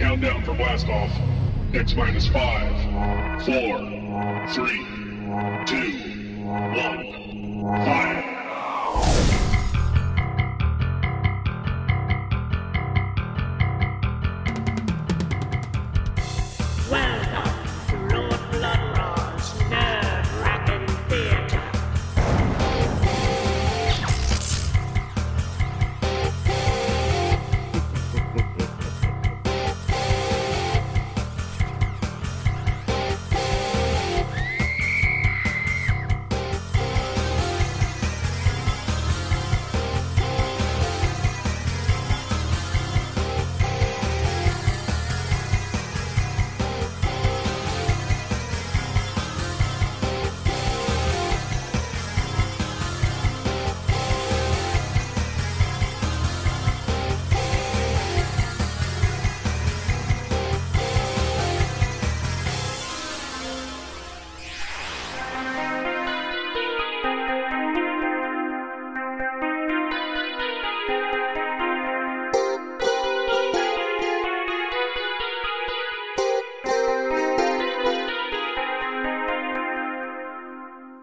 Countdown for blast off. X minus 5, 4, 3, 2, 1. Fire! Welcome to Lord Blood-Rah's nerve-wracking theater.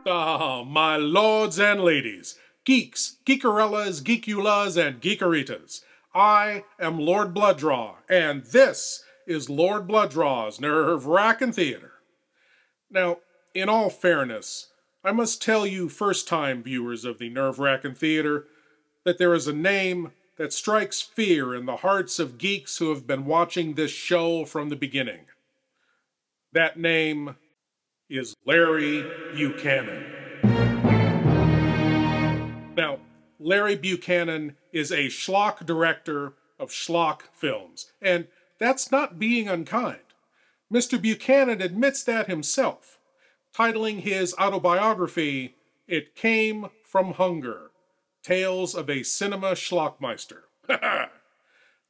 Ah, my lords and ladies, geeks, geekarellas, geekulas, and geekaritas. I am Lord Blood-Rah, and this is Lord Blood-Rah's Nerve-Wrackin' Theater. Now, in all fairness, I must tell you first-time viewers of the Nerve-Wrackin' Theater that there is a name that strikes fear in the hearts of geeks who have been watching this show from the beginning. That name is Larry Buchanan. Now, Larry Buchanan is a schlock director of schlock films, and that's not being unkind. Mr. Buchanan admits that himself, titling his autobiography, "It Came from Hunger, Tales of a Cinema Schlockmeister."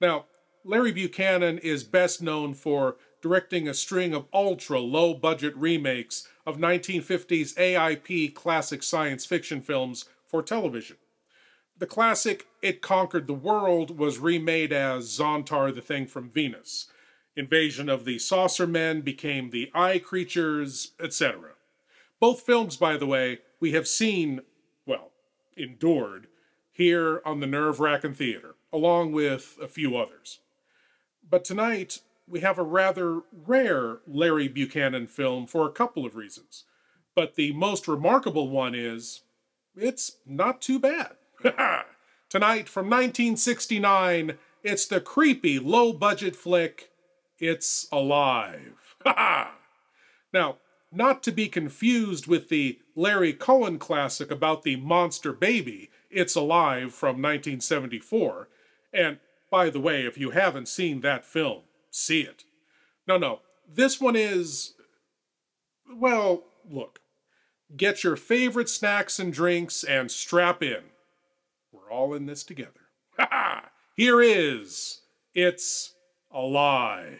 Now, Larry Buchanan is best known for directing a string of ultra-low-budget remakes of 1950s AIP classic science fiction films for television. The classic It Conquered the World was remade as Zontar the Thing from Venus. Invasion of the Saucer Men became the Eye Creatures, etc. Both films, by the way, we have seen, well, endured, here on the Nerve-Wrackin' Theater, along with a few others. But tonight, we have a rather rare Larry Buchanan film for a couple of reasons. But the most remarkable one is, it's not too bad. Tonight, from 1969, it's the creepy, low-budget flick, It's Alive. Now, not to be confused with the Larry Cohen classic about the monster baby, It's Alive from 1974. And, by the way, if you haven't seen that film, see it. No, this one is, well, look. Get your favorite snacks and drinks and strap in. We're all in this together. Here is It's Alive.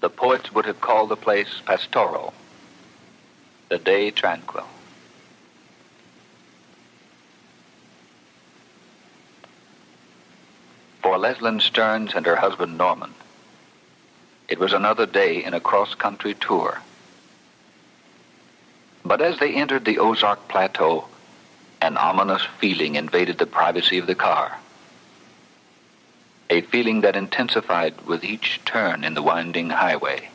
The poets would have called the place pastoral, the day tranquil. For Leslyn Stearns and her husband Norman, it was another day in a cross-country tour. But as they entered the Ozark Plateau, an ominous feeling invaded the privacy of the car. A feeling that intensified with each turn in the winding highway.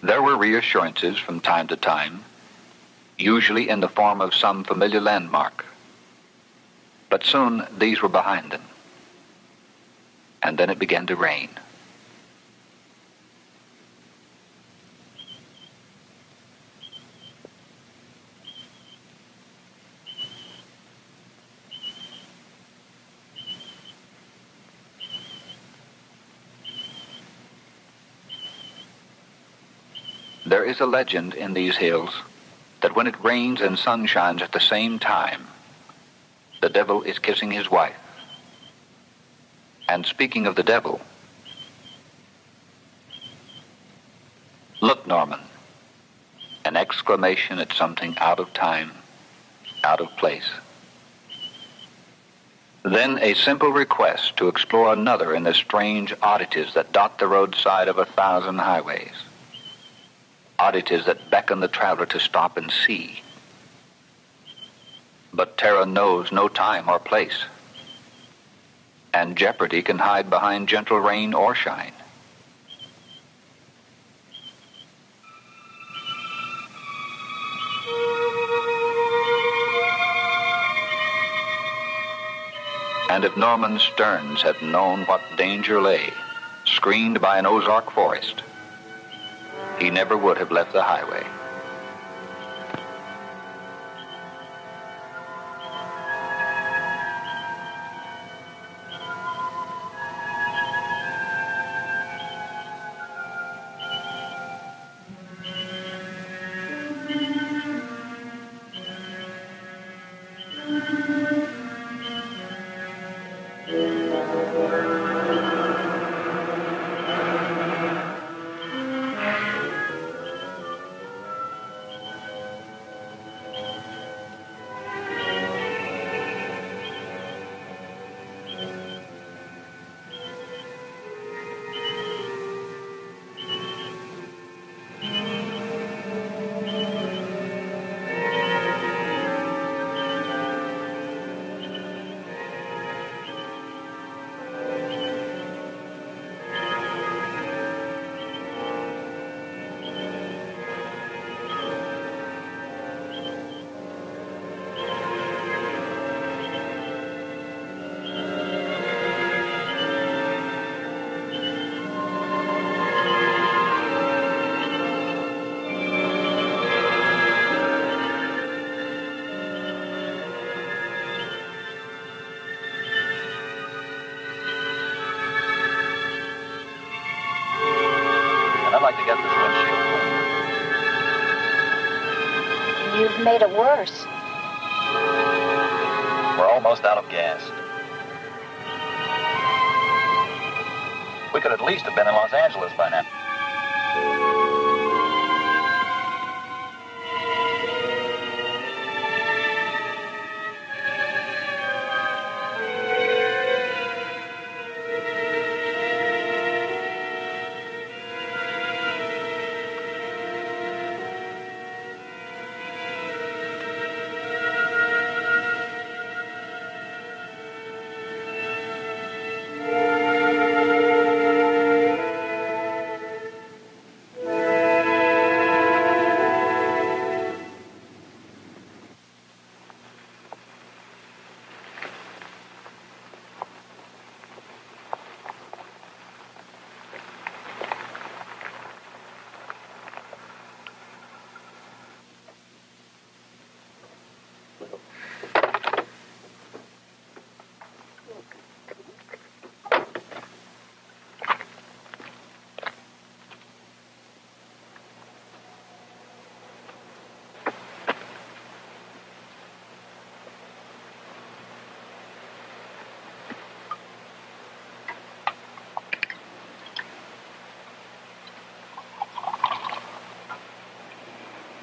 There were reassurances from time to time, usually in the form of some familiar landmark. But soon these were behind them. And then it began to rain. There is a legend in these hills that when it rains and sun shines at the same time, the devil is kissing his wife. And speaking of the devil, look, Norman, an exclamation at something out of time, out of place. Then a simple request to explore another in the strange oddities that dot the roadside of 1,000 highways. Oddities that beckon the traveler to stop and see. But terror knows no time or place, and jeopardy can hide behind gentle rain or shine. And if Norman Stearns had known what danger lay, screened by an Ozark forest, he never would have left the highway. You've made it worse. We're almost out of gas. We could at least have been in Los Angeles by now.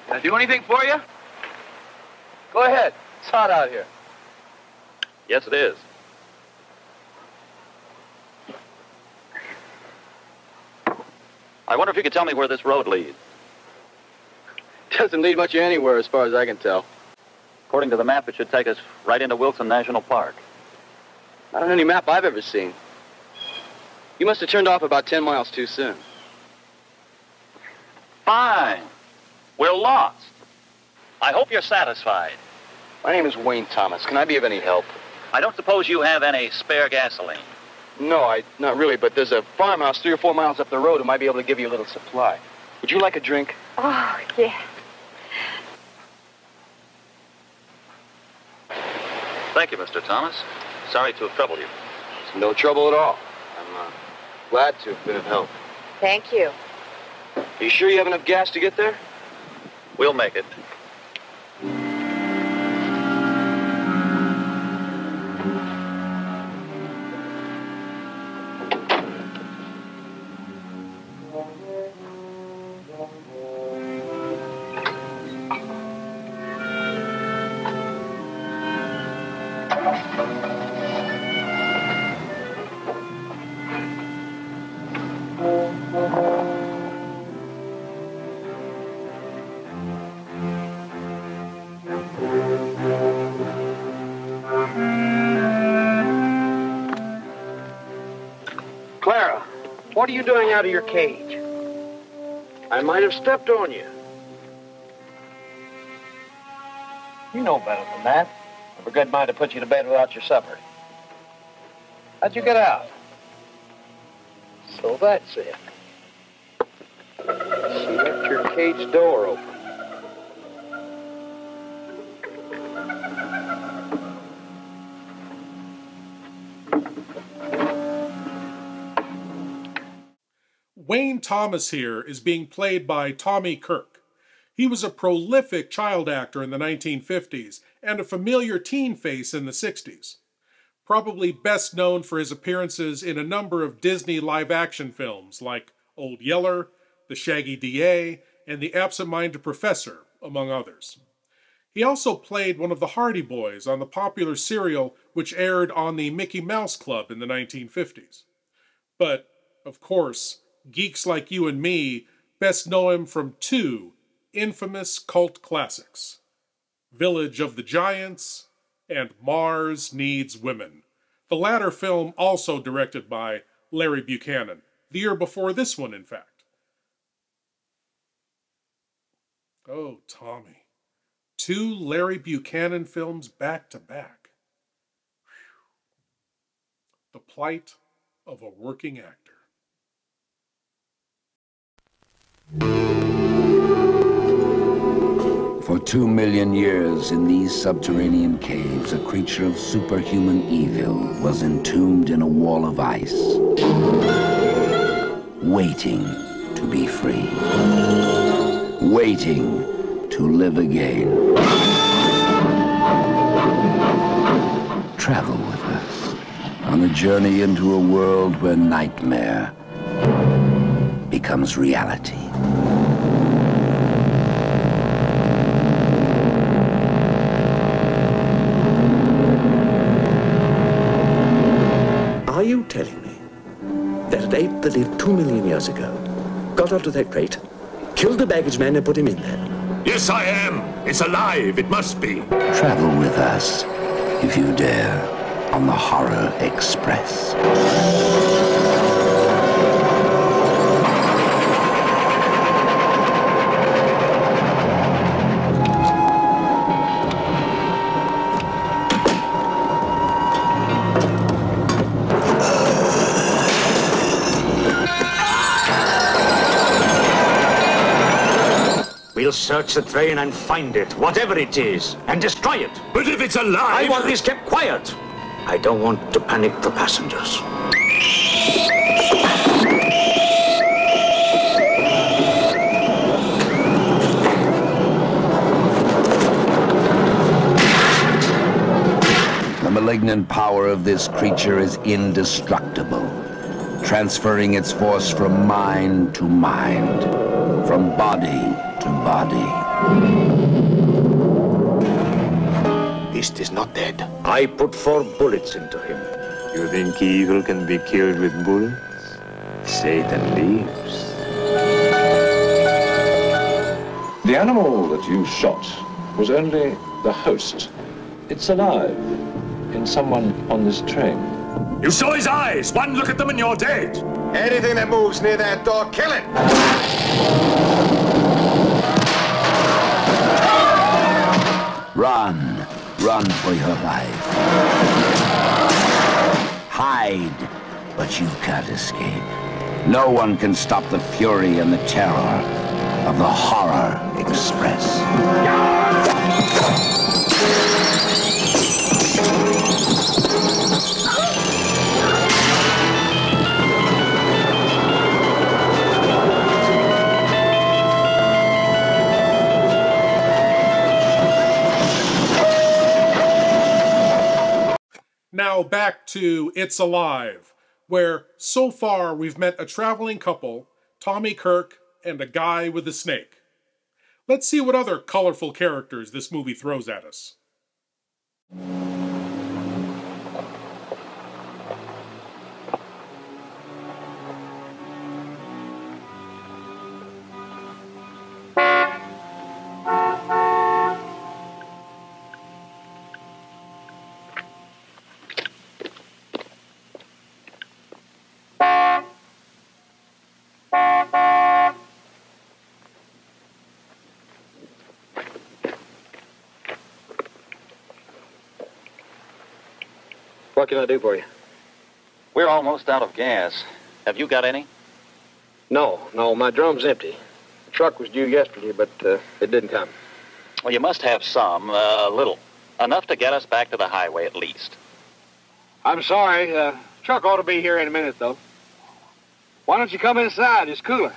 Can I do anything for you? Go ahead. It's hot out here. Yes, it is. I wonder if you could tell me where this road leads. Doesn't lead much anywhere as far as I can tell. According to the map, it should take us right into Wilson National Park. Not on any map I've ever seen. You must have turned off about 10 miles too soon. Fine. We're lost. I hope you're satisfied. My name is Wayne Thomas. Can I be of any help? I don't suppose you have any spare gasoline. No, not really, but there's a farmhouse 3 or 4 miles up the road who might be able to give you a little supply. Would you like a drink? Oh, yeah. Thank you, Mr. Thomas. Sorry to have troubled you. It's no trouble at all. I'm glad to have been of help. Thank you. Are you sure you have enough gas to get there? We'll make it. What are you doing out of your cage? I might have stepped on you. You know better than that. I've a good mind to put you to bed without your supper. How'd you get out? So that's it. She left your cage door open. Wayne Thomas here is being played by Tommy Kirk. He was a prolific child actor in the 1950s and a familiar teen face in the 60s. Probably best known for his appearances in a number of Disney live-action films like Old Yeller, The Shaggy DA, and The Absent-Minded Professor, among others. He also played one of the Hardy Boys on the popular serial which aired on the Mickey Mouse Club in the 1950s. But, of course, geeks like you and me best know him from two infamous cult classics, Village of the Giants and Mars Needs Women. The latter film also directed by Larry Buchanan, the year before this one, in fact. Oh, Tommy. Two Larry Buchanan films back to back. The plight of a working actor. For 2 million years in these subterranean caves, a creature of superhuman evil was entombed in a wall of ice, waiting to be free, waiting to live again. Travel with us on a journey into a world where nightmare becomes reality. Are you telling me that an ape that lived 2 million years ago got onto that crate, killed the baggage man and put him in there? Yes, I am. It's alive. It must be. Travel with us, if you dare, on the Horror Express. We'll search the train and find it, whatever it is, and destroy it. But if it's alive... I want this kept quiet. I don't want to panic the passengers. The malignant power of this creature is indestructible, transferring its force from mind to mind, from body to body. Beast is not dead. I put 4 bullets into him. You think evil can be killed with bullets? Satan lives. The animal that you shot was only the host. It's alive in someone on this train. You saw his eyes. One look at them and you're dead. Anything that moves near that door, kill it! Run. Run for your life. Hide, but you can't escape. No one can stop the fury and the terror of the Horror Express. Now back to It's Alive, where so far we've met a traveling couple, Tommy Kirk and a guy with a snake. Let's see what other colorful characters this movie throws at us. What can I do for you? We're almost out of gas. Have you got any? No, my drum's empty. The truck was due yesterday, but it didn't come. Well, you must have some, a little. Enough to get us back to the highway at least. I'm sorry. Truck ought to be here in a minute, though. Why don't you come inside? It's cooler.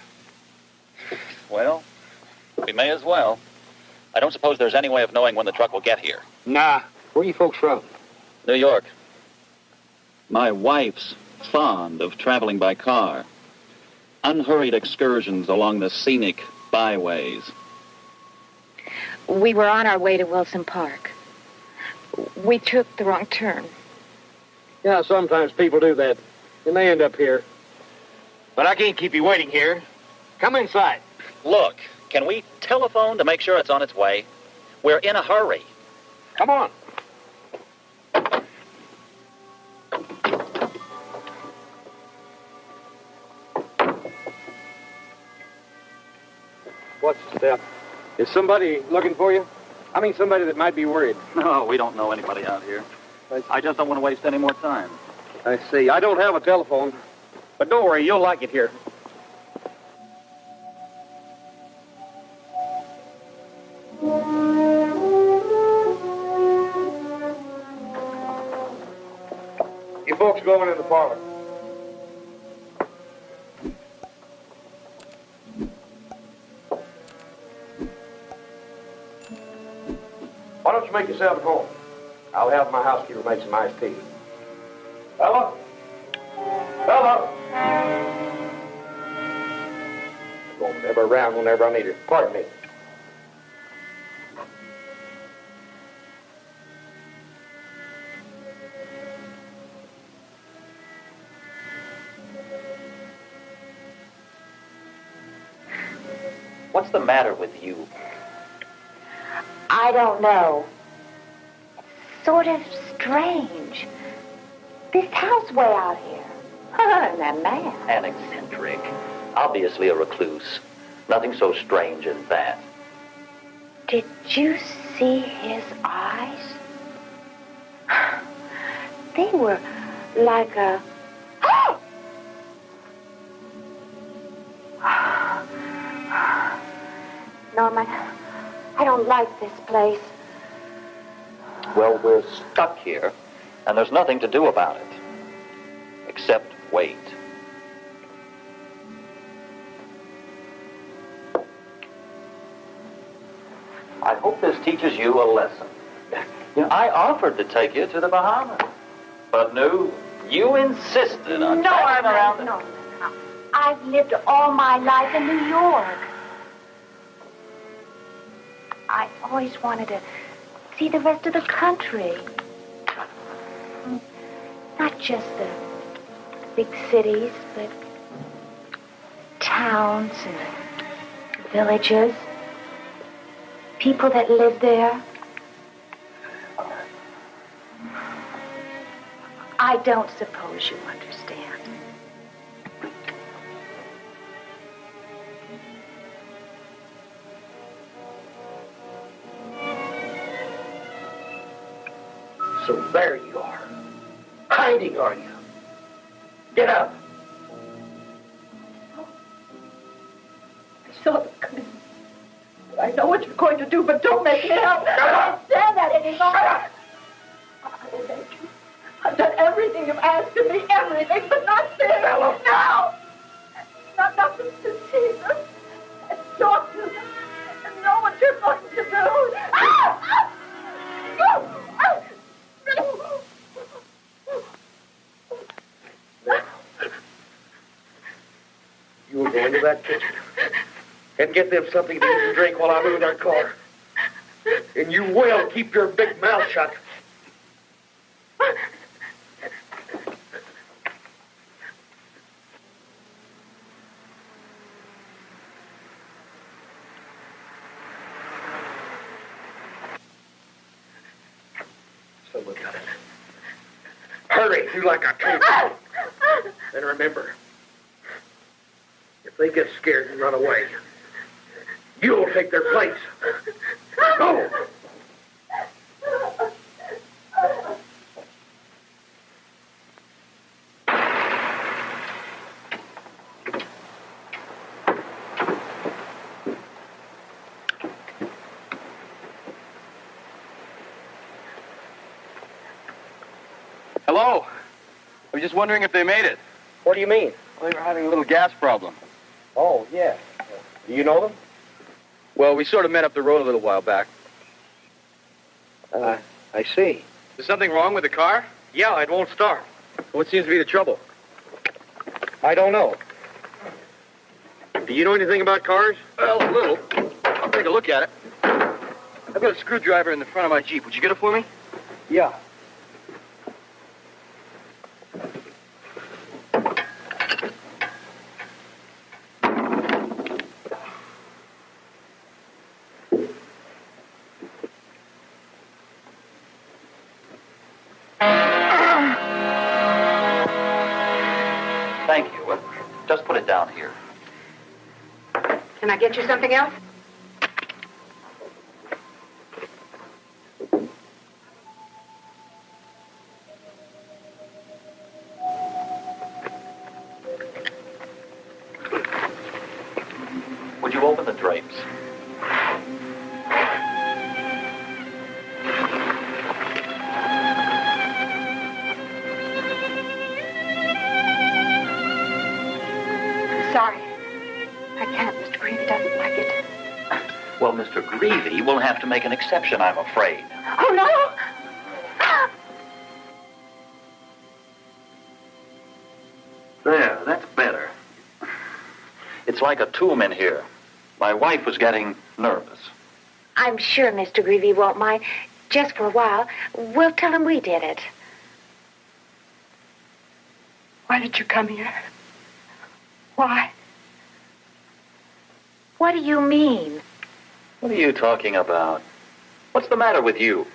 Well, we may as well. I don't suppose there's any way of knowing when the truck will get here. Nah. Where are you folks from? New York. My wife's fond of traveling by car. Unhurried excursions along the scenic byways. We were on our way to Wilson Park. We took the wrong turn. Yeah, sometimes people do that. And they end up here. But I can't keep you waiting here. Come inside. Look, can we telephone to make sure it's on its way? We're in a hurry. Come on. What's the step? Is somebody looking for you? I mean, somebody that might be worried. No, we don't know anybody out here. I just don't want to waste any more time. I see. I don't have a telephone. But don't worry, you'll like it here. You folks going in the parlor. Why don't you make yourself at home? I'll have my housekeeper make some iced tea. Bella? Bella? Going never around whenever I need her. Pardon me. What's the matter with you? I don't know. It's sort of strange. This house way out here. And that man. An eccentric. Obviously a recluse. Nothing so strange as that. Did you see his eyes? They were like a... Norman, I don't like this place. Well, we're stuck here, and there's nothing to do about it. Except wait. I hope this teaches you a lesson. You know, I offered to take you to the Bahamas, but no, you insisted on traveling around. No. I've lived all my life in New York. I always wanted to see the rest of the country. Not just the big cities, but towns and villages. People that live there. I don't suppose you understand. So there you are. Hiding, are you? Get up. I saw them coming. I know what you're going to do, but don't make me help. I can't stand that anymore. I beg you. I've done everything you've asked of me, everything, but not this. No! Not nothing to see them and talk to them and know what you're going to do. You will go into that kitchen and get them something to eat and drink while I move our car. And you will keep your big mouth shut. Someone got it. Hurry, do like I told you. And remember, if they get scared and run away, you'll take their place. Go! Hello. I was just wondering if they made it. What do you mean? Well, they were having a little gas problem. Oh, yeah. Do you know them? Well, we sort of met up the road a little while back. I see. Is something wrong with the car? Yeah, it won't start. What seems to be the trouble? I don't know. Do you know anything about cars? Well, a little. I'll take a look at it. I've got a screwdriver in the front of my Jeep. Would you get it for me? Yeah. Thank you. Just put it down here. Can I get you something else? Would you open the drapes? Sorry. I can't. Mr. Greavy doesn't like it. Well, Mr. Greavy will have to make an exception, I'm afraid. Oh, no! There, that's better. It's like a tomb in here. My wife was getting nervous. I'm sure Mr. Greavy won't mind. Just for a while. We'll tell him we did it. Why did you come here? Why? What do you mean? What are you talking about? What's the matter with you?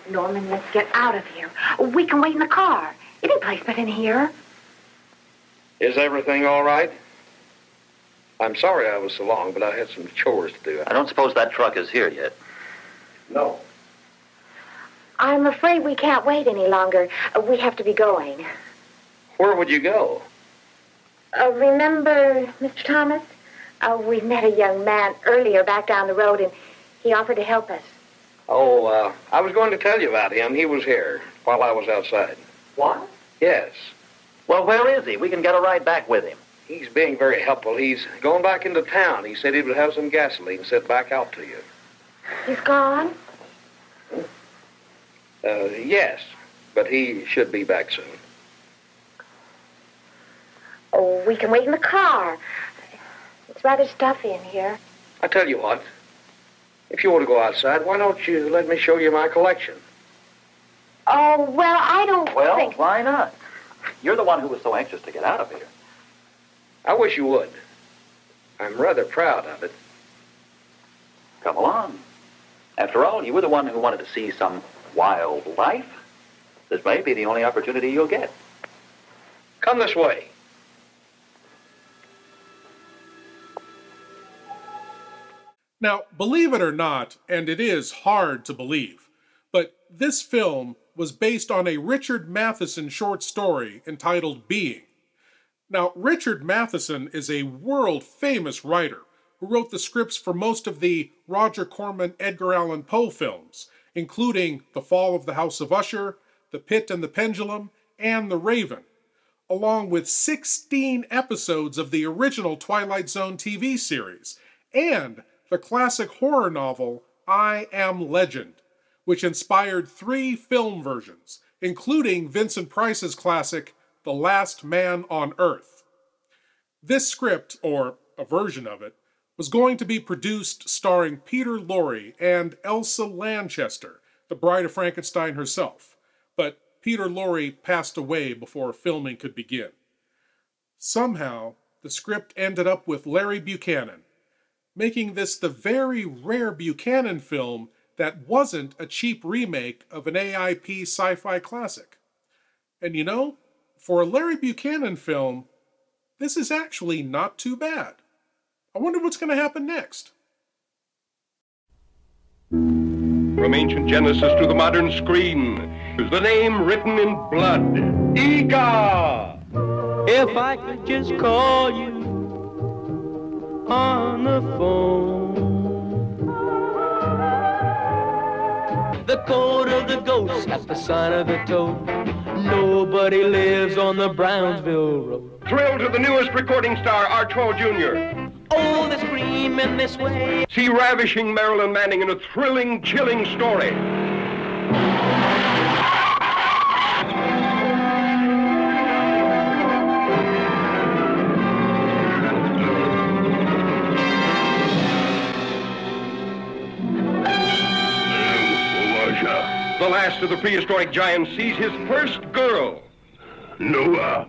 Norman, let's get out of here. We can wait in the car. Any place but in here. Is everything all right? I'm sorry I was so long, but I had some chores to do. I don't suppose that truck is here yet. No. I'm afraid we can't wait any longer. We have to be going. Where would you go? Remember, Mr. Thomas? We met a young man earlier back down the road, and he offered to help us. Oh, I was going to tell you about him. He was here while I was outside. What? Yes. Well, where is he? We can get a ride back with him. He's being very helpful. He's going back into town. He said he would have some gasoline sent back out to you. He's gone? Yes, but he should be back soon. Oh, we can wait in the car. It's rather stuffy in here. I tell you what. If you want to go outside, why don't you let me show you my collection? Oh, well, I don't think... Well, why not? You're the one who was so anxious to get out of here. I wish you would. I'm rather proud of it. Come along. After all, you were the one who wanted to see some wildlife. This may be the only opportunity you'll get. Come this way. Now, believe it or not, and it is hard to believe, but this film was based on a Richard Matheson short story entitled Being. Now, Richard Matheson is a world-famous writer who wrote the scripts for most of the Roger Corman Edgar Allan Poe films, including The Fall of the House of Usher, The Pit and the Pendulum, and The Raven, along with 16 episodes of the original Twilight Zone TV series, and the classic horror novel I Am Legend, which inspired 3 film versions, including Vincent Price's classic The Last Man on Earth. This script, or a version of it, was going to be produced starring Peter Lorre and Elsa Lanchester, the Bride of Frankenstein herself, but Peter Lorre passed away before filming could begin. Somehow, the script ended up with Larry Buchanan, making this the very rare Buchanan film that wasn't a cheap remake of an AIP sci-fi classic. And you know, for a Larry Buchanan film, this is actually not too bad. I wonder what's going to happen next. From ancient Genesis to the modern screen, is the name written in blood. Ega! If I could just call you on the phone. The code of the ghost got the sign of the toad. Nobody lives on the Brownsville Road. Thrill to the newest recording star, Archibald Jr. Oh, they scream in this way. See ravishing Marilyn Manning in a thrilling, chilling story. The last of the prehistoric giants sees his first girl. Noah.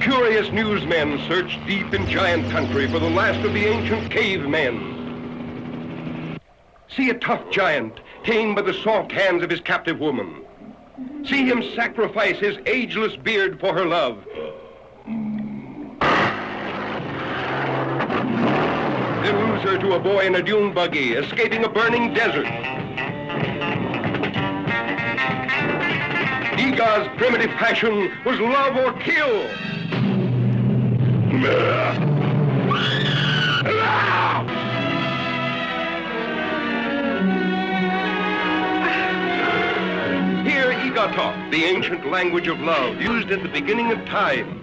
Curious newsmen search deep in giant country for the last of the ancient cavemen. See a tough giant tamed by the soft hands of his captive woman. See him sacrifice his ageless beard for her love. Then lose her to a boy in a dune buggy, escaping a burning desert. Igor's primitive passion was love or kill. Hear Igor talk, the ancient language of love, used at the beginning of time.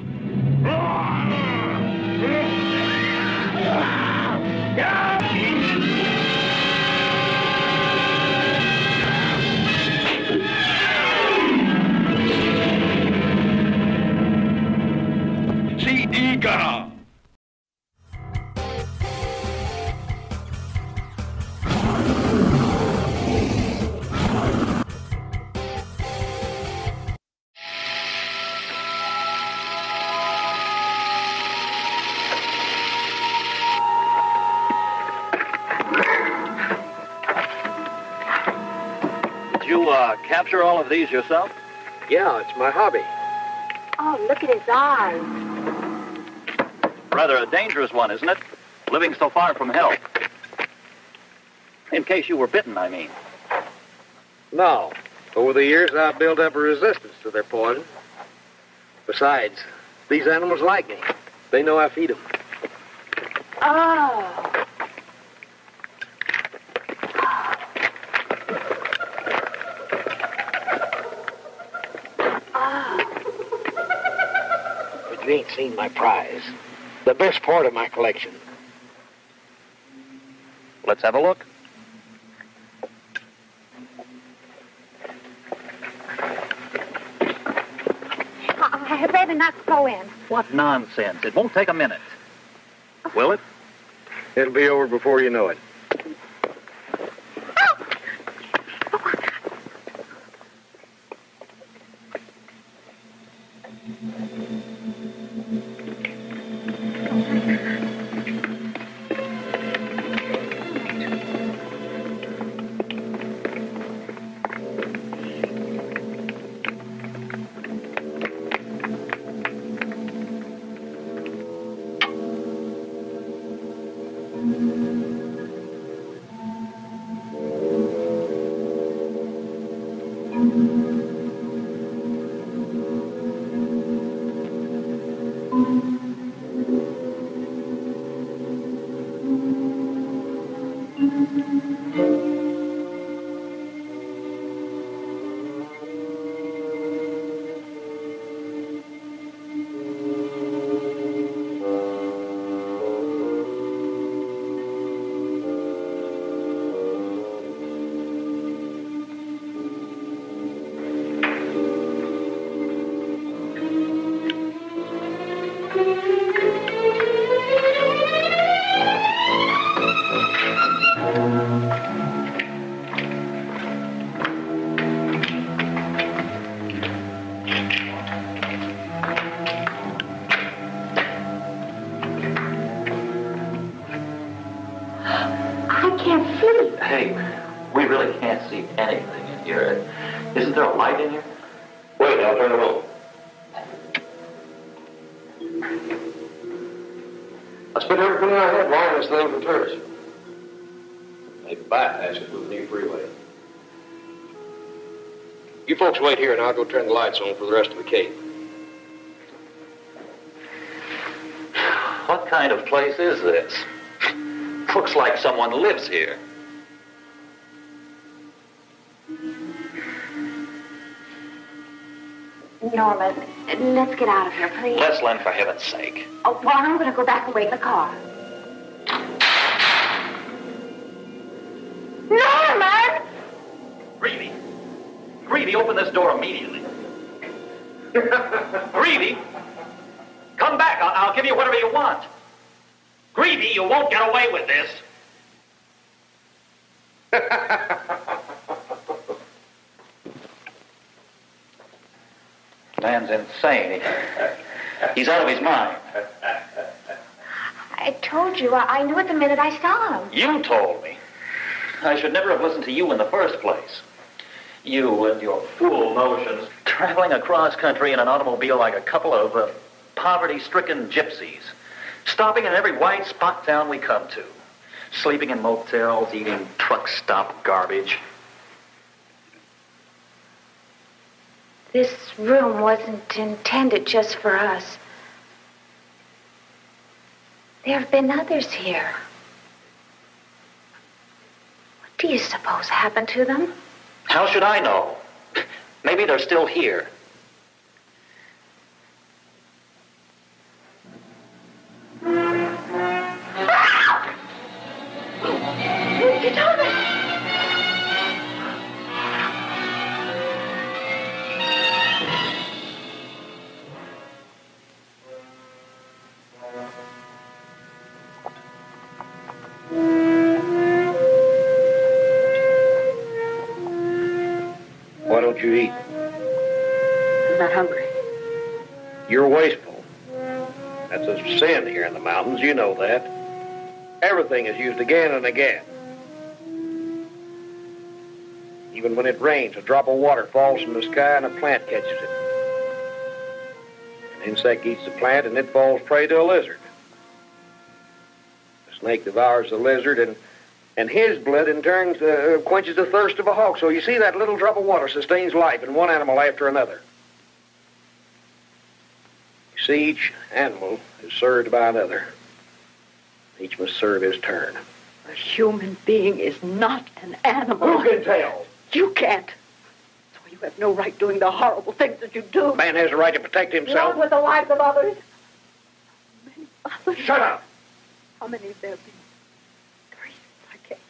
See Igor. Did you capture all of these yourself? Yeah, it's my hobby. Oh, look at his eyes. Rather a dangerous one, isn't it? Living so far from help. In case you were bitten, I mean. No. Over the years, I've built up a resistance to their poison. Besides, these animals like me. They know I feed them. Oh. But you ain't seen my prize. The best part of my collection. Let's have a look. I had better not go in. What nonsense. It won't take a minute. Will it? It'll be over before you know it. Hey, we really can't see anything in here. Isn't there a light in here? Wait, I'll turn it on. I spent every penny I had buying this thing for tourists. They bypass it with the new freeway. You folks wait here and I'll go turn the lights on for the rest of the Cape. What kind of place is this? Looks like someone lives here. Norman, let's get out of here, please. Leslyn, for heaven's sake. Oh, well, I'm going to go back and wait in the car. Norman! Greavy! Greavy, open this door immediately. Greavy! Come back. I'll give you whatever you want. Greavy, you won't get away with this. Man's insane. He's out of his mind. I told you. I knew it the minute I saw him. You told me. I should never have listened to you in the first place. You and your fool notions. Traveling across country in an automobile like a couple of poverty-stricken gypsies. Stopping in every white spot town we come to. Sleeping in motels, eating truck stop garbage. This room wasn't intended just for us. There have been others here. What do you suppose happened to them? How should I know? Maybe they're still here. Get over it! Why don't you eat? I'm not hungry. You're wasteful. That's a sin here in the mountains, you know that. Everything is used again and again. Even when it rains, a drop of water falls from the sky and a plant catches it. An insect eats the plant and it falls prey to a lizard. The snake devours the lizard and his blood in turn quenches the thirst of a hawk. So you see, that little drop of water sustains life in one animal after another. You see, each animal is served by another. Each must serve his turn. A human being is not an animal. Who can tell? You can't. So you have no right doing the horrible things that you do. Man has a right to protect himself. Not with the lives of others. Shut up! How many have there been? 3 since I came.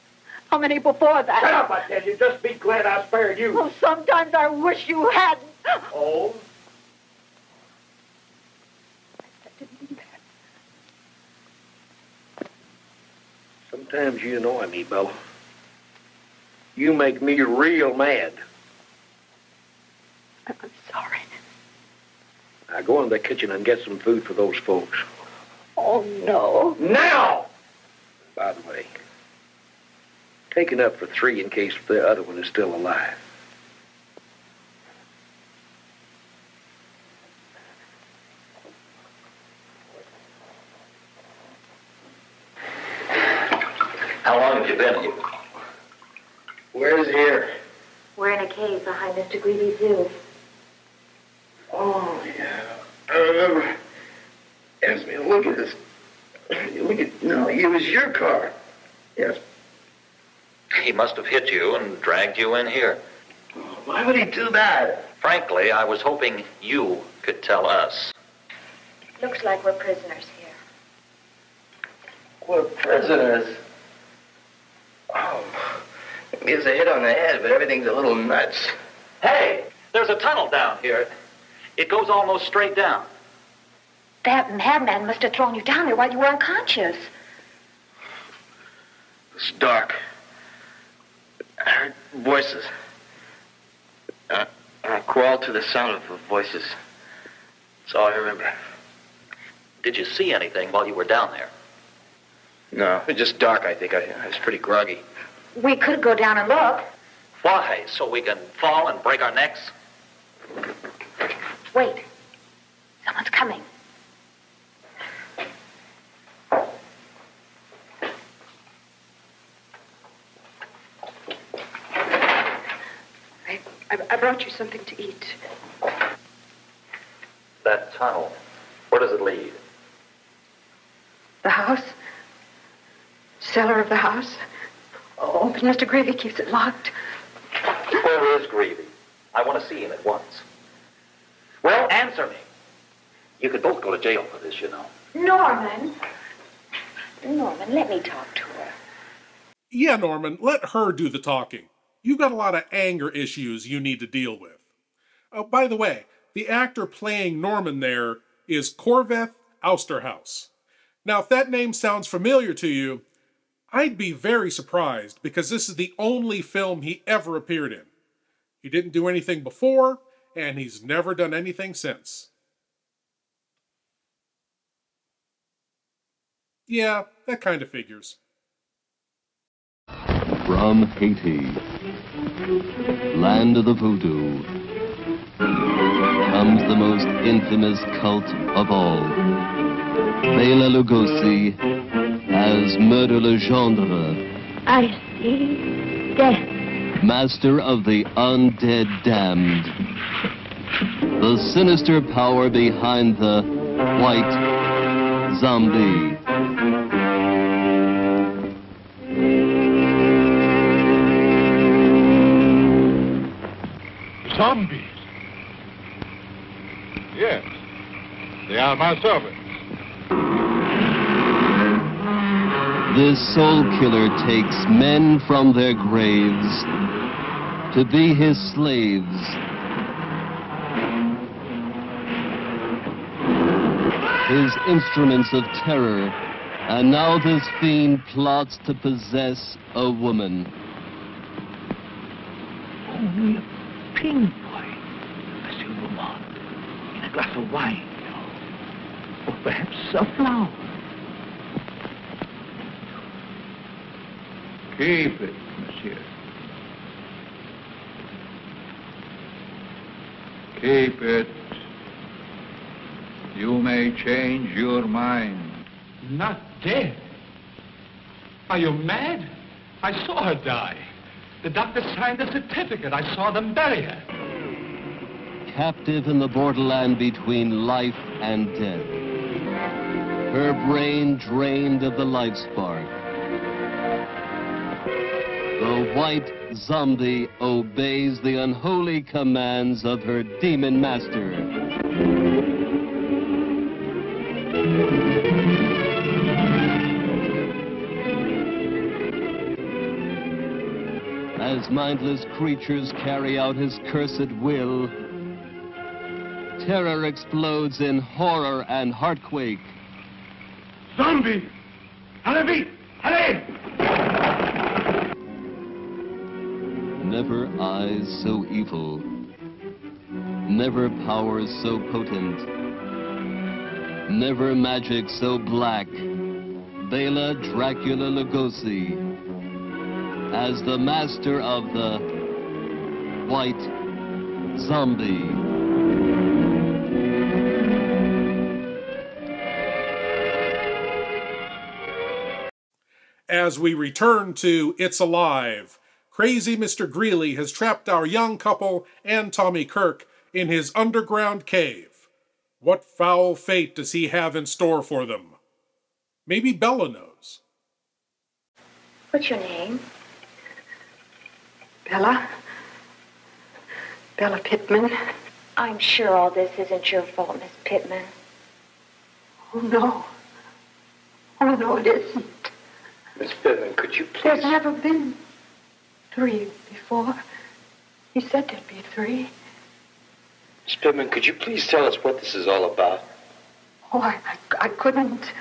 How many before that? Shut up, I tell you. Just be glad I spared you. Oh, sometimes I wish you hadn't. Oh? I didn't mean that. Sometimes you annoy me, Bella. You make me real mad. I'm sorry. Now go in the kitchen and get some food for those folks. Oh, no. Now! By the way, take enough for 3 in case the other one is still alive. How long have you been here? Where's here? We're in a cave behind Mr. Greavy's zoo. Oh, yeah. I remember. Asked me to look at this. Look at, no, it was your car. Yes. He must have hit you and dragged you in here. Why would he do that? Frankly, I was hoping you could tell us. Looks like we're prisoners here. We're prisoners. Oh, it's a hit on the head, but everything's a little nuts. Hey, there's a tunnel down here. It goes almost straight down. That madman must have thrown you down there while you were unconscious. It's dark. I heard voices. I crawled to the sound of the voices. That's all I remember. Did you see anything while you were down there? No, it was just dark, I think. I was pretty groggy. We could go down and look. Why? So we can fall and break our necks? Wait. Someone's coming. brought you something to eat. That tunnel, where does it lead? The house? Cellar of the house? Oh, but Mr. Gravy keeps it locked. Where is Gravy? I want to see him at once. Well, answer me. You could both go to jail for this, you know. Norman, let me talk to her. Yeah, Norman, let her do the talking. You've got a lot of anger issues you need to deal with. Oh, by the way, the actor playing Norman there is Corveth Ousterhouse. Now, if that name sounds familiar to you, I'd be very surprised because this is the only film he ever appeared in. He didn't do anything before, and he's never done anything since. Yeah, that kind of figures. From Haiti, land of the voodoo, comes the most infamous cult of all. Bela Lugosi as Murder Legendre. I see death. Master of the undead damned. The sinister power behind the white zombie. Zombies? Yes. They are my servants. This soul killer takes men from their graves to be his slaves. His instruments of terror, and now this fiend plots to possess a woman. Only a pinpoint, Monsieur Beaumont, in a glass of wine, you know. Or perhaps a flower. Keep it, monsieur. Keep it. You may change your mind. Not dead? Are you mad? I saw her die. The doctor signed the certificate. I saw them bury her. Captive in the borderland between life and death. Her brain drained of the life spark. The white zombie obeys the unholy commands of her demon master. As mindless creatures carry out his cursed will, terror explodes in horror and heartquake. Zombie! Allez, allez! Never eyes so evil, never powers so potent, never magic so black. Bela Dracula Lugosi as the master of the white zombie. As we return to It's Alive, crazy Mr. Greeley has trapped our young couple and Tommy Kirk in his underground cave. What foul fate does he have in store for them? Maybe Bella knows. What's your name? Bella? Bella Pittman? I'm sure all this isn't your fault, Miss Pittman. Oh, no. Oh, no, it isn't. Miss Pittman, could you please... There's never been 3 before. He said there'd be 3. Miss Pittman, could you please tell us what this is all about? Oh, I couldn't.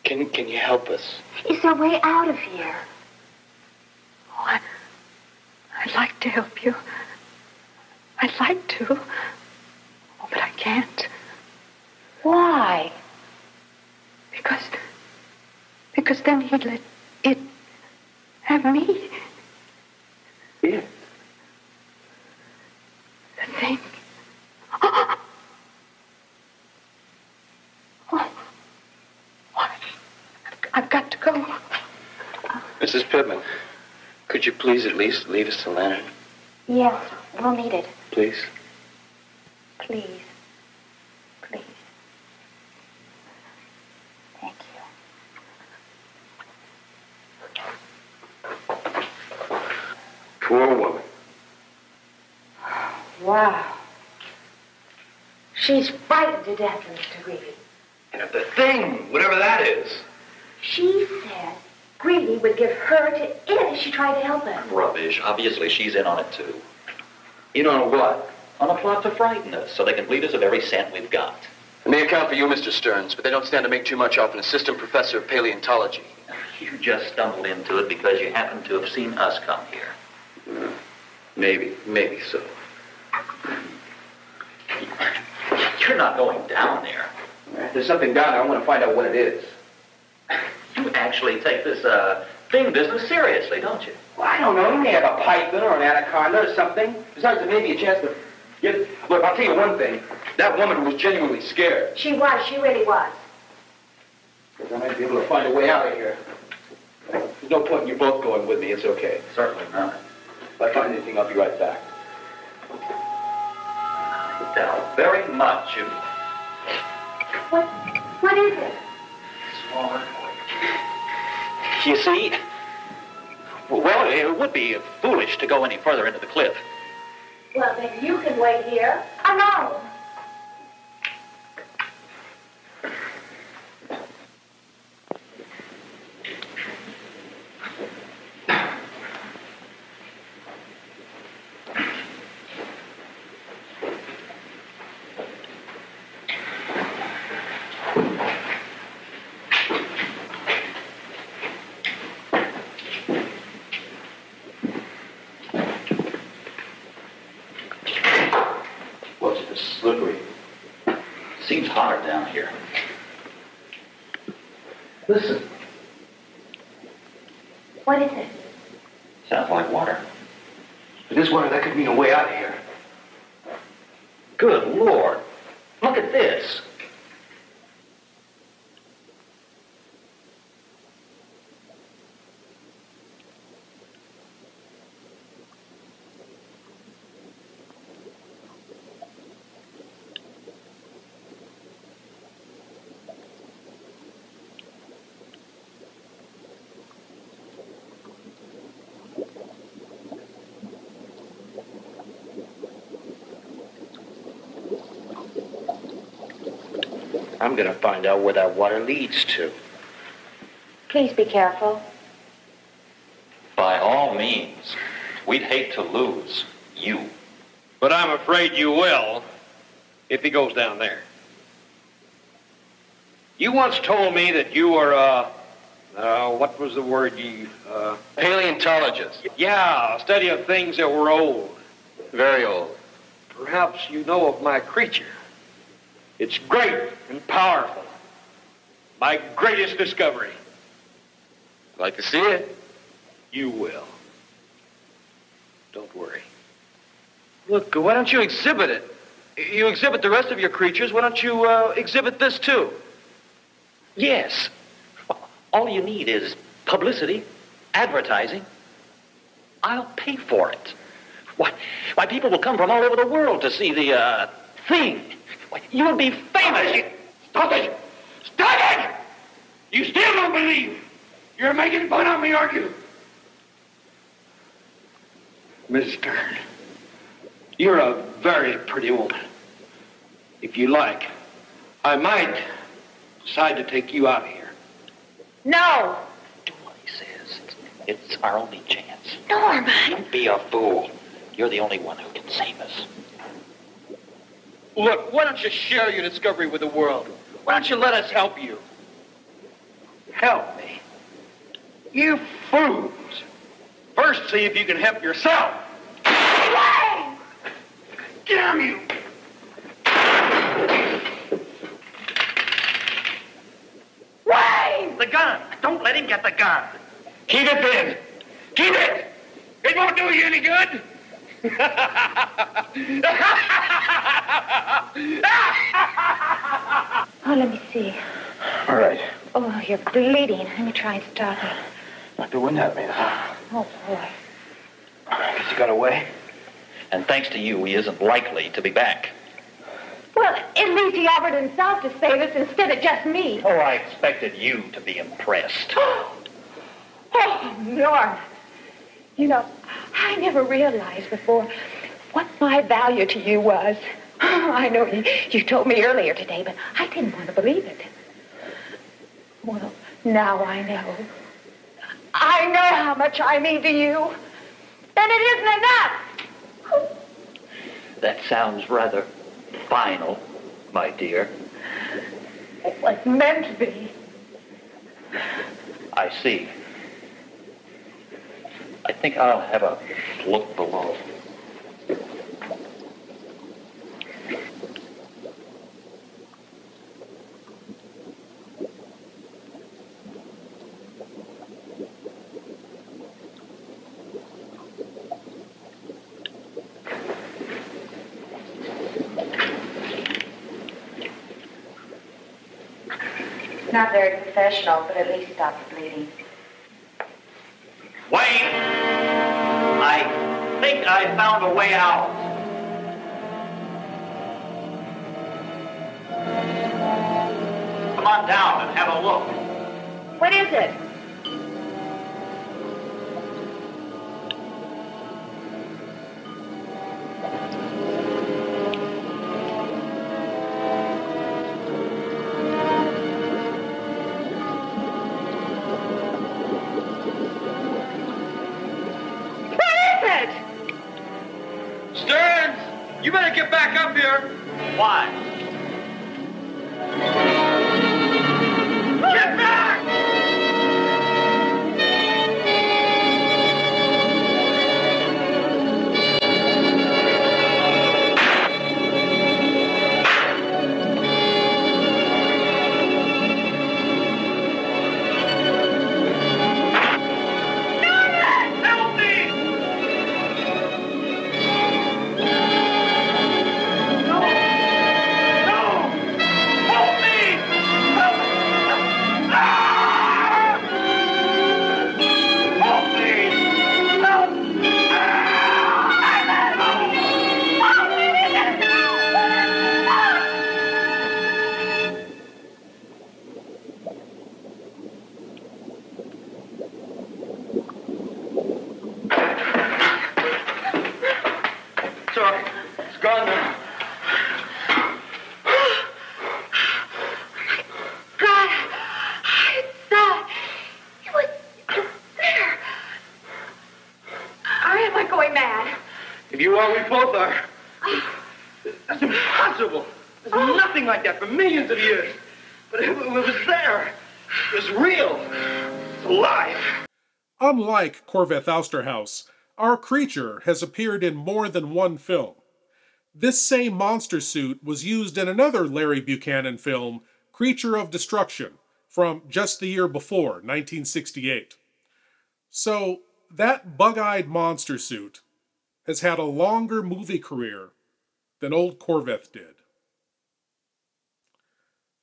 Can you help us? Is there a way out of here? Oh, I'd like to help you. I'd like to. Oh, but I can't. Why? Because then he'd let it have me. Yeah. The thing. Oh. I've got to go. Mrs. Pittman, could you please at least leave us the lantern? Yes, We'll need it. Please. Please. Please. Thank you. Poor woman. Wow. She's frightened to death, Mr. Greeley. And if the thing, whatever that is. She said Greeley would give her to it if she tried to help him. Rubbish. Obviously, she's in on it, too. In on what? On a plot to frighten us, so they can bleed us of every cent we've got. It may account for you, Mr. Stearns, but they don't stand to make too much off an assistant professor of paleontology. You just stumbled into it because you happen to have seen us come here. Maybe so. You're not going down there. If there's something down there, I want to find out what it is. You actually take this thing business seriously, don't you? Well, I don't know. You may have a python or an anaconda or something. Besides, there may be a chance to get... Look, I'll tell you one thing. That woman was genuinely scared. She was. She really was. Because I might be able to find a way out of here. There's no point in you both going with me. It's okay. Certainly not. If I find anything, I'll be right back. Doubt very much. What is it? Smaller. You see, well, it would be foolish to go any further into the cliff. Well, then you can wait here. Alone. Seems hotter down here. Listen. What is it? Sounds like water. If it is water, that could mean a way out of here. Good Lord. Look at this. I'm going to find out where that water leads to. Please be careful. By all means. We'd hate to lose you. But I'm afraid you will, if he goes down there. You once told me that you were, what was the word you, paleontologist. Yeah, a study of things that were old. Very old. Perhaps you know of my creature. It's great and powerful. My greatest discovery. Like to see it? You will. Don't worry. Look, why don't you exhibit it? You exhibit the rest of your creatures. Why don't you exhibit this too? Yes. All you need is publicity, advertising. I'll pay for it. Why, people will come from all over the world to see the thing. Why, you'll be famous. Stop it! Stop it! You still don't believe. You're making fun of me, aren't you? Miss Stern, you're a very pretty woman. If you like, I might decide to take you out of here. No! Do what he says. It's our only chance. Norman! Don't be a fool. You're the only one who can save us. Look, why don't you share your discovery with the world? Why don't you let us help you? Help me? You fools! First, see if you can help yourself. Damn you! Wayne! The gun! Don't let him get the gun. Keep it then. Keep it! It won't do you any good. Oh, let me see. All right. Oh, you're bleeding. Let me try and stop it. Not the wind at me, huh? Oh, boy. I guess you got away. And thanks to you, he isn't likely to be back. Well, at least he offered himself to save us instead of just me. Oh, I expected you to be impressed. Oh, Norm. You know, I never realized before what my value to you was. I know you told me earlier today, but I didn't want to believe it. Well, now I know. I know how much I mean to you. And it isn't enough. That sounds rather final, my dear. It was meant to be. I see. I think I'll have a look below. Not very professional, but at least stop the bleeding. Wayne! I think I found a way out. Come on down and have a look. What is it? You better get back up here. Why? Get back! If you are, we both are. That's impossible. There's nothing like that for millions of years. But it was there. It was real. It's alive. Unlike Corvette Austerhouse, our creature has appeared in more than one film. This same monster suit was used in another Larry Buchanan film, Creature of Destruction, from just the year before, 1968. So, that bug-eyed monster suit has had a longer movie career than old Corvette did.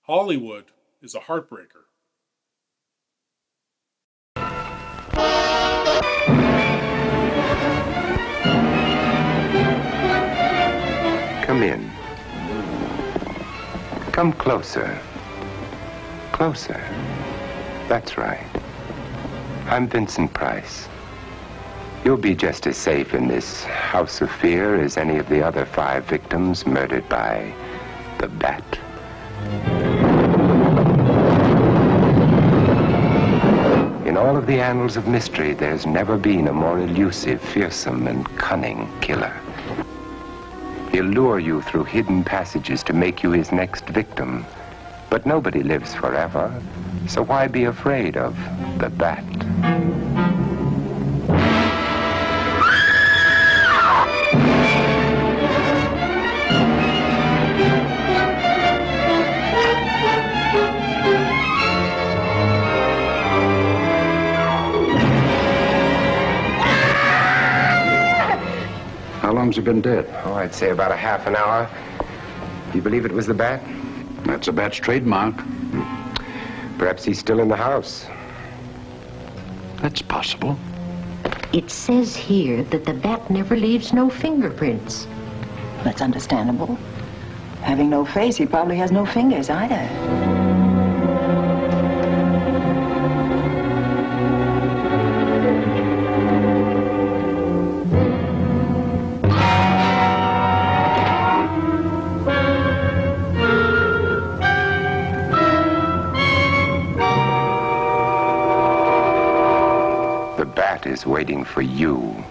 Hollywood is a heartbreaker. Come in. Come closer. Closer. That's right. I'm Vincent Price. You'll be just as safe in this house of fear as any of the other 5 victims murdered by the Bat. In all of the annals of mystery, there's never been a more elusive, fearsome, and cunning killer. He'll lure you through hidden passages to make you his next victim. But nobody lives forever, so why be afraid of the Bat? How long's he been dead? Oh, I'd say about a half an hour. Do you believe it was the Bat? That's a Bat's trademark. Perhaps he's still in the house. That's possible. It says here that the bat never leaves no fingerprints. That's understandable. Having no face, he probably has no fingers either. The bat is waiting for you.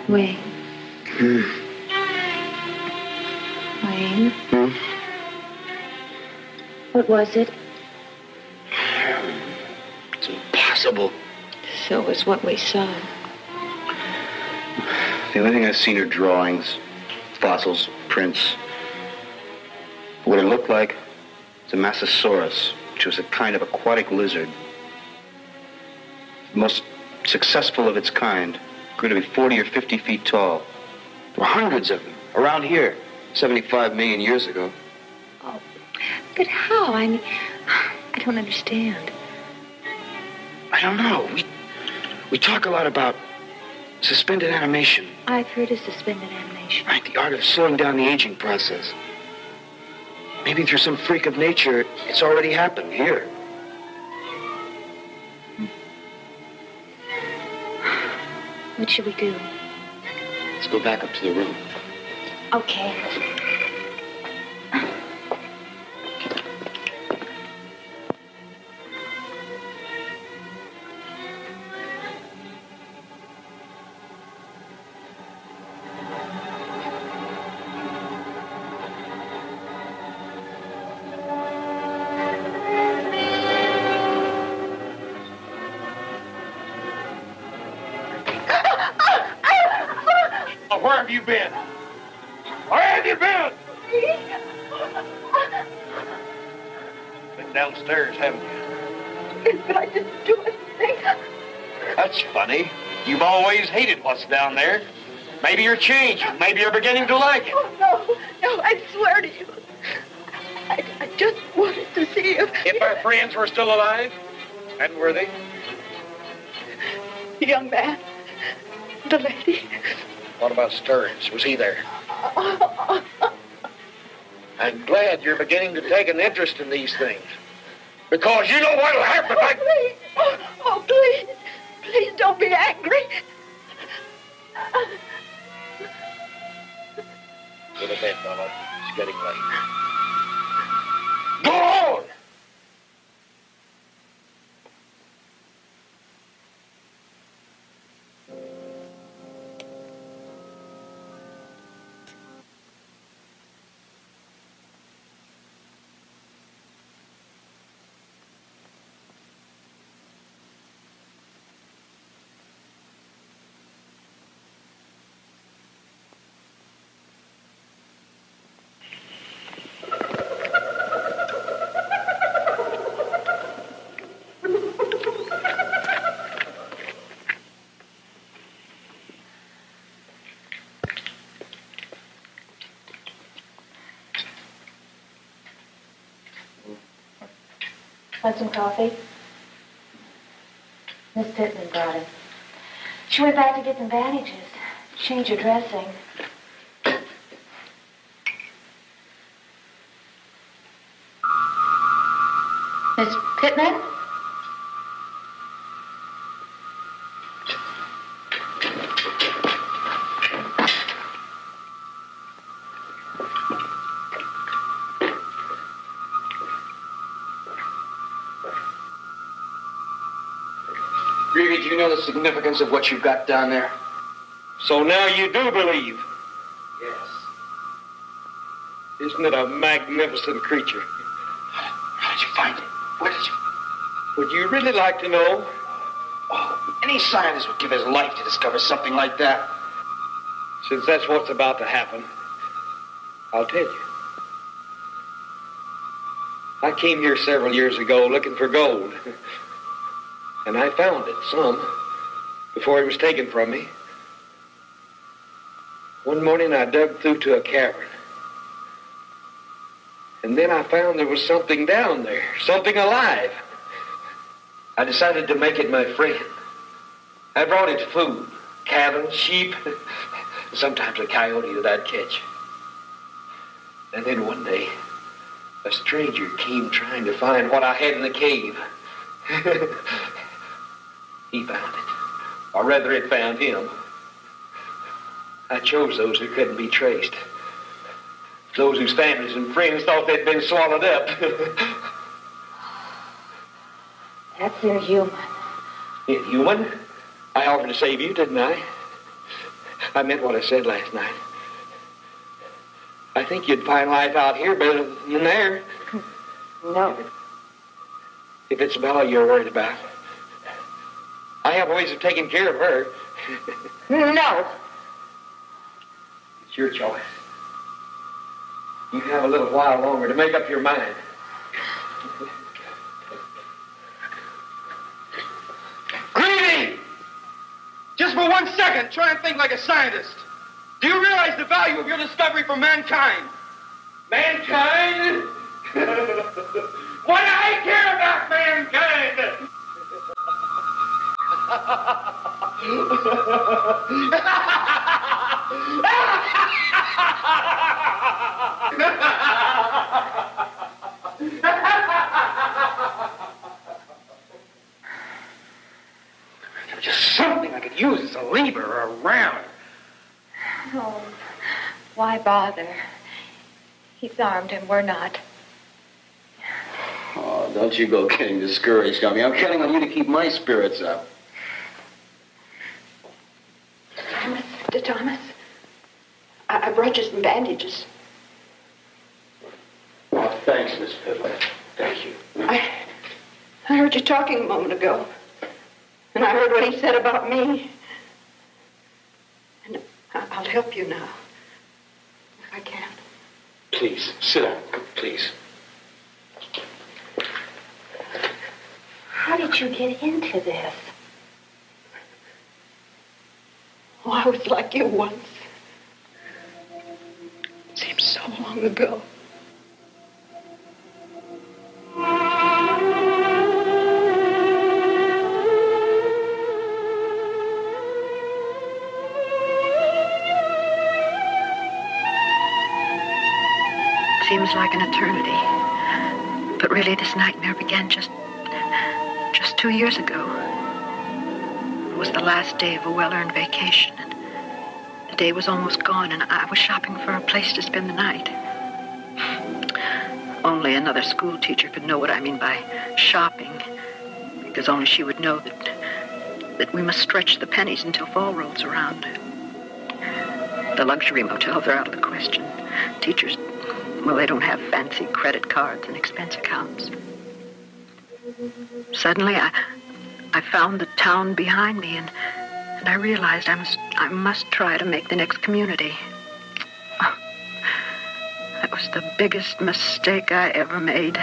Wayne. Wayne? What was it? It's impossible. So was what we saw. The only thing I've seen are drawings, fossils, prints. What it looked like was a Massasaurus, which was a kind of aquatic lizard. The most successful of its kind, going to be 40 or 50 feet tall. There were hundreds of them around here, 75 million years ago. But how? I mean, I don't understand. I don't know. We talk a lot about suspended animation. I've heard of suspended animation. Right, the art of slowing down the aging process. Maybe through some freak of nature, it's already happened here. What should we do? Let's go back up to the room. Okay. Where have you been? Where have you been? Been downstairs, haven't you? But I didn't do anything. That's funny. You've always hated what's down there. Maybe you're changing. Maybe you're beginning to like it. Oh, no, I swear to you. I just wanted to see If our friends were still alive, and were they? the young man, the lady. What about Stearns? Was he there? I'm glad you're beginning to take an interest in these things. Because you know what'll happen. Please. Oh, please. Please don't be angry. Go to bed, Bella. It's getting late. Go on! Want some coffee? Miss Pittman brought it. She went back to get some bandages. Change her dressing. Miss Pittman? Greavy, do you know the significance of what you've got down there? So now you do believe? Yes. Isn't it a magnificent creature? How did you find it? Where did you... Would you really like to know? Oh, any scientist would give his life to discover something like that. Since that's what's about to happen, I'll tell you. I came here several years ago looking for gold. And I found it, some, before it was taken from me. One morning I dug through to a cavern. And then I found there was something down there, something alive. I decided to make it my friend. I brought it food, cattle, sheep, sometimes a coyote that I'd catch. And then one day, a stranger came trying to find what I had in the cave. He found it, or rather it found him. I chose those who couldn't be traced. Those whose families and friends thought they'd been swallowed up. That's inhuman. Inhuman? I offered to save you, didn't I? I meant what I said last night. I think you'd find life out here better than there. No. If it's Bella you're worried about. I have ways of taking care of her. No. It's your choice. You have a little while longer to make up your mind. Greavy! Just for 1 second, try and think like a scientist. Do you realize the value of your discovery for mankind? Mankind? What do I care about mankind? Just something I could use as a lever or a round. Oh, why bother? He's armed and we're not. Oh, don't you go getting discouraged on me. I'm counting on you to keep my spirits up. Thomas, I brought you some bandages. Oh, thanks, Miss Pittler. Thank you. I heard you talking a moment ago. And I heard what he said about me. And I'll help you now. If I can. Please, sit down. Please. How did you get into this? Oh, I was like you once. It seems so long ago. Seems like an eternity. But really, this nightmare began just 2 years ago. It was the last day of a well-earned vacation, and the day was almost gone, and I was shopping for a place to spend the night. Only another school teacher could know what I mean by shopping, because only she would know that we must stretch the pennies until fall rolls around. The luxury motels are out of the question. Teachers, well, they don't have fancy credit cards and expense accounts. Suddenly, I found the town behind me, and I realized I must try to make the next community. Oh, that was the biggest mistake I ever made.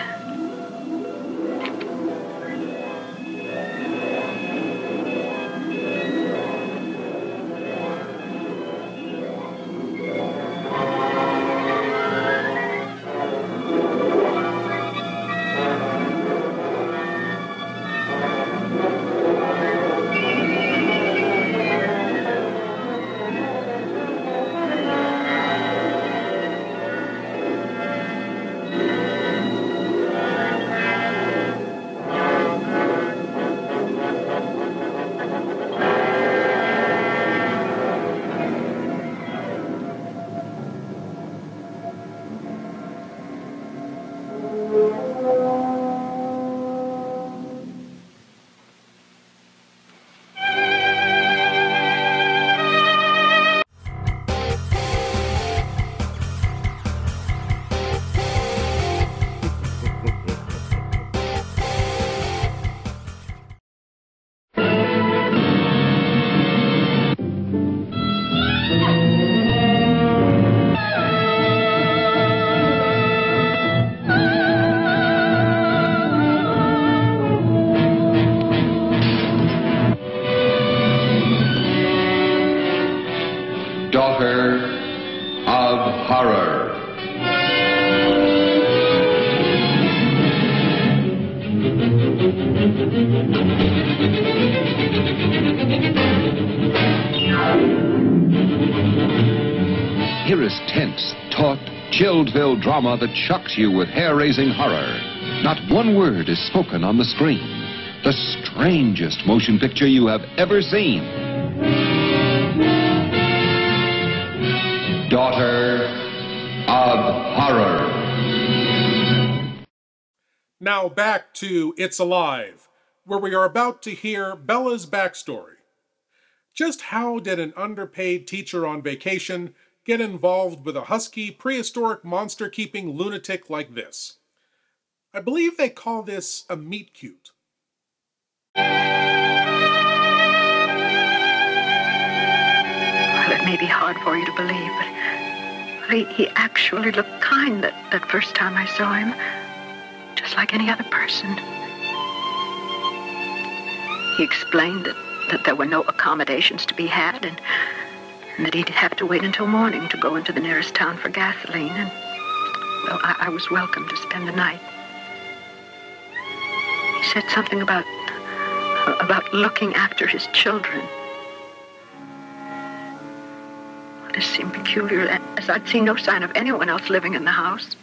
horror. Here is tense, taut, chill-filled drama that shocks you with hair-raising horror. Not one word is spoken on the screen. The strangest motion picture you have ever seen. Daughter of Horror. Now back to It's Alive, where we are about to hear Bella's backstory. Just how did an underpaid teacher on vacation get involved with a husky, prehistoric monster-keeping lunatic like this? I believe they call this a meet-cute. Well, it may be hard for you to believe, but he actually looked kind that first time I saw him, just like any other person. He explained that there were no accommodations to be had, and that he'd have to wait until morning to go into the nearest town for gasoline, and, well, I was welcome to spend the night. He said something about looking after his children. This seemed peculiar, as I'd seen no sign of anyone else living in the house.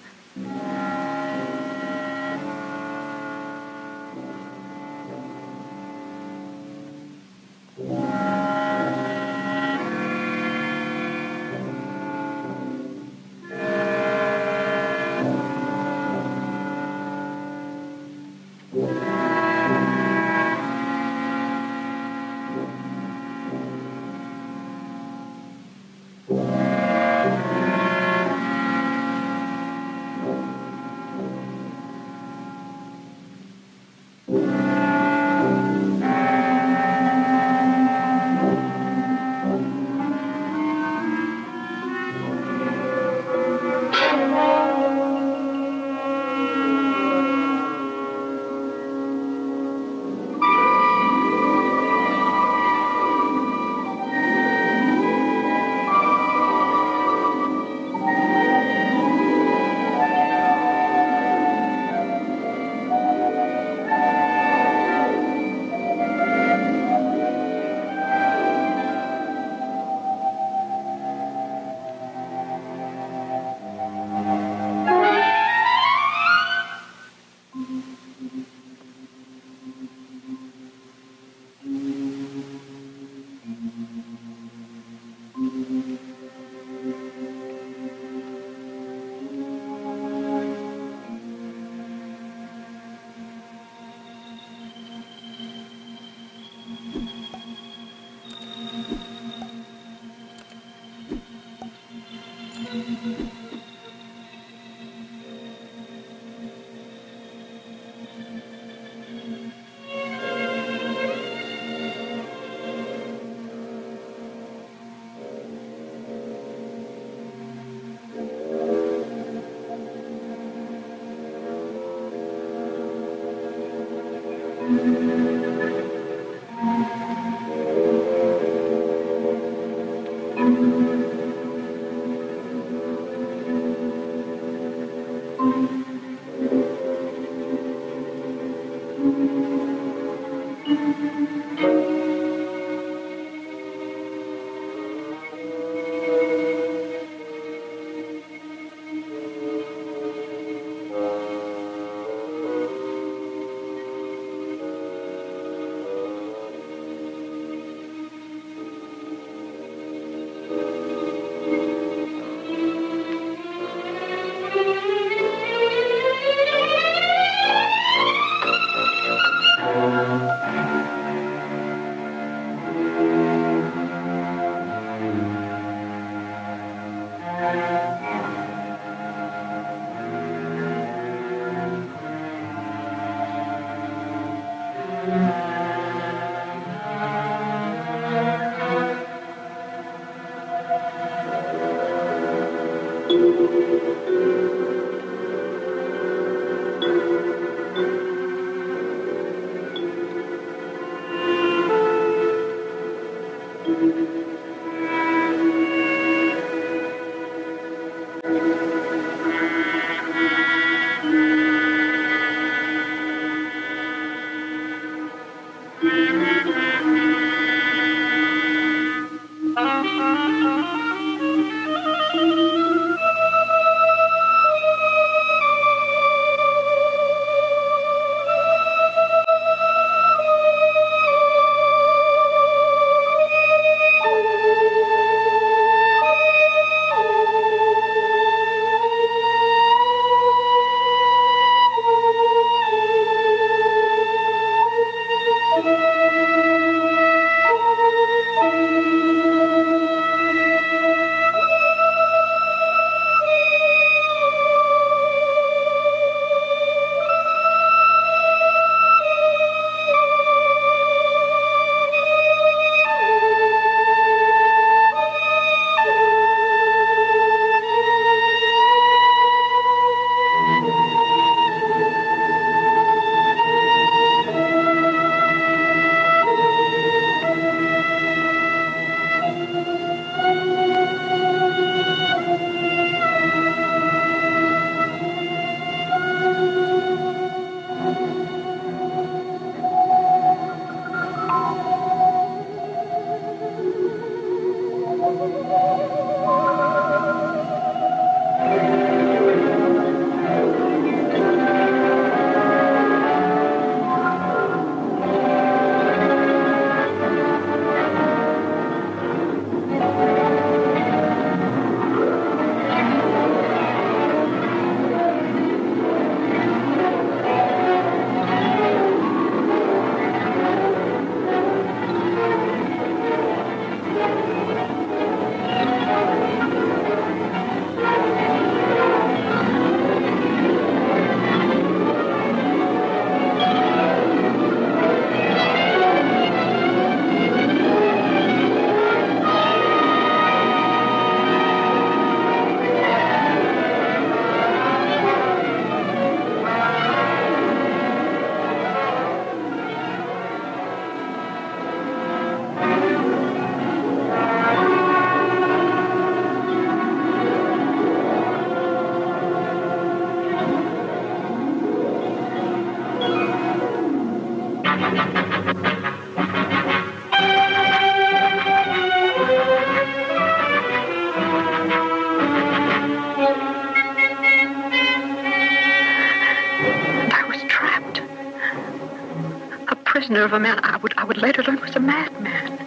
prisoner of a man I would later learn was a madman,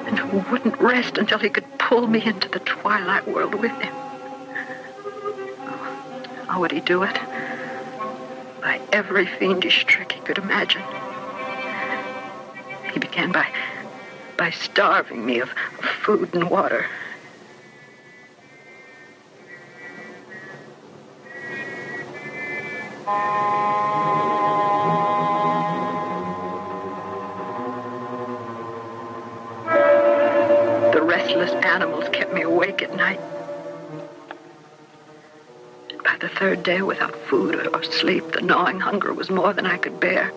and who wouldn't rest until he could pull me into the twilight world with him. How would he do it? By every fiendish trick he could imagine. He began by starving me of food and water. The restless animals kept me awake at night. And by the third day, without food or sleep, the gnawing hunger was more than I could bear.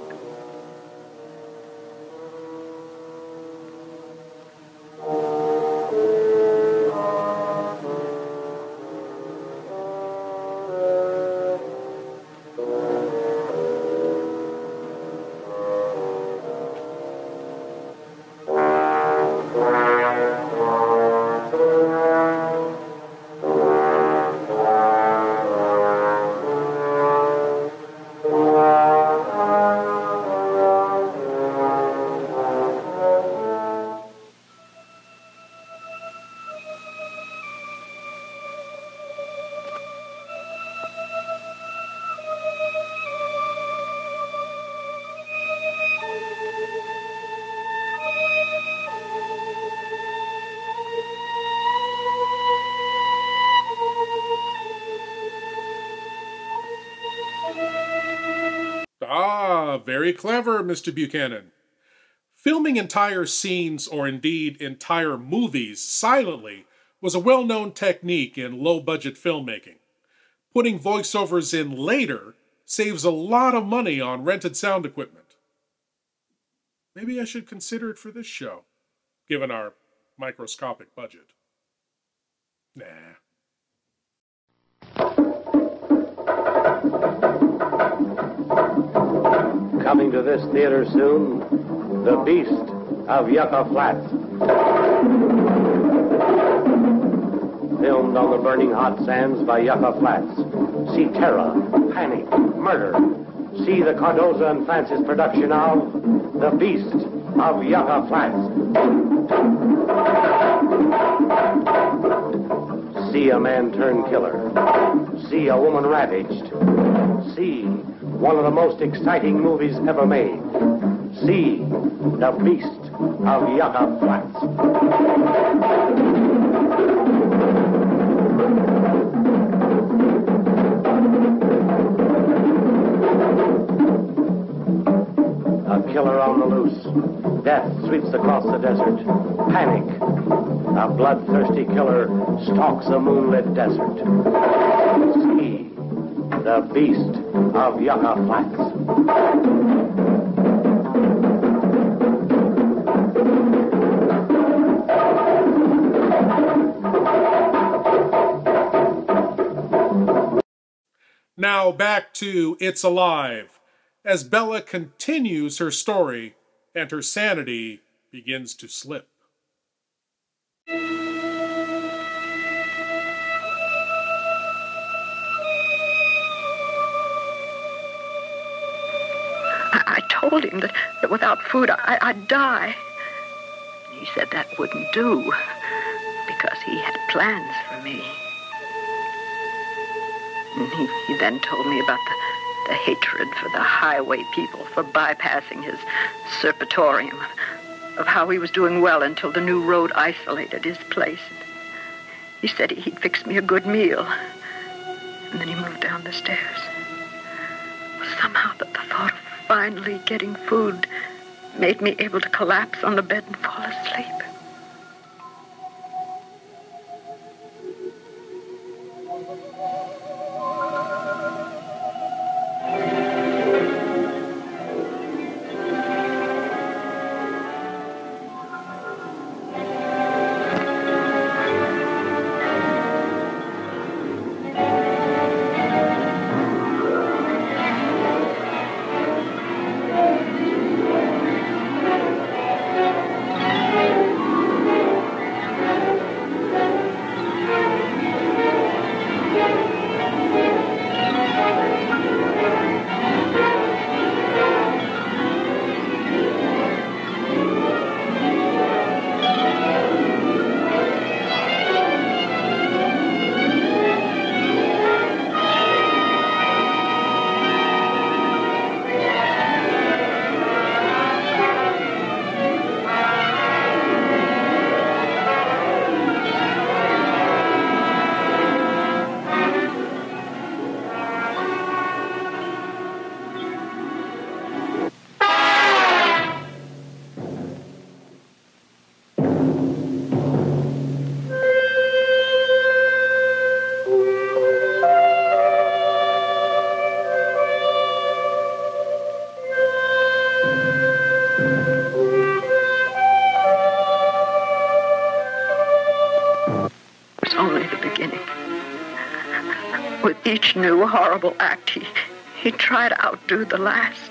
Very clever, Mr. Buchanan. Filming entire scenes, or indeed entire movies, silently was a well-known technique in low-budget filmmaking. Putting voiceovers in later saves a lot of money on rented sound equipment. Maybe I should consider it for this show, given our microscopic budget. Nah. Coming to this theater soon, The Beast of Yucca Flats. Filmed on the burning hot sands by Yucca Flats. See terror, panic, murder. See the Cardoza and Francis production of The Beast of Yucca Flats. See a man turned killer. See a woman ravaged. See one of the most exciting movies ever made. See The Beast of Yucca Flats. A killer on the loose. Death sweeps across the desert. Panic. A bloodthirsty killer stalks a moonlit desert. See The Beast of Yucca Flats. Now back to It's Alive, as Bella continues her story and her sanity begins to slip. I told him that without food I'd die. He said that wouldn't do because he had plans for me. And he then told me about the hatred for the highway people for bypassing his serpetorium, of how he was doing well until the new road isolated his place. He said he'd fix me a good meal, and then he moved down the stairs. Somehow the thought of finally getting food made me able to collapse on the bed and fall asleep. each new horrible act, he'd try to outdo the last.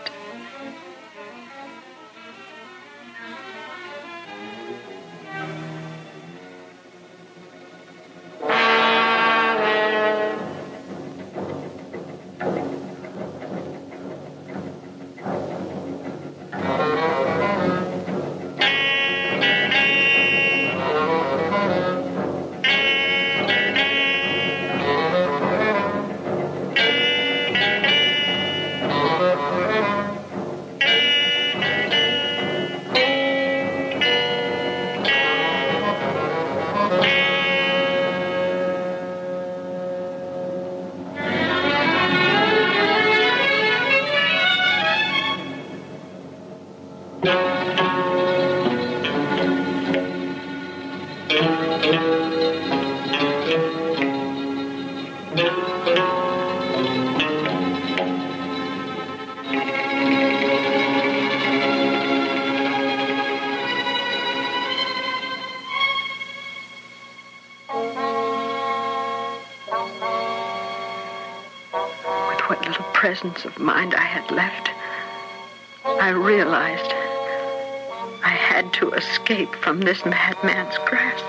Presence of mind I had left, I realized I had to escape from this madman's grasp.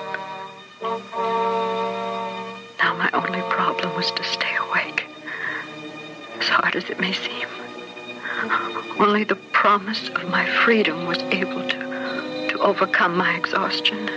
Now my only problem was to stay awake, as hard as it may seem. Only the promise of my freedom was able to overcome my exhaustion.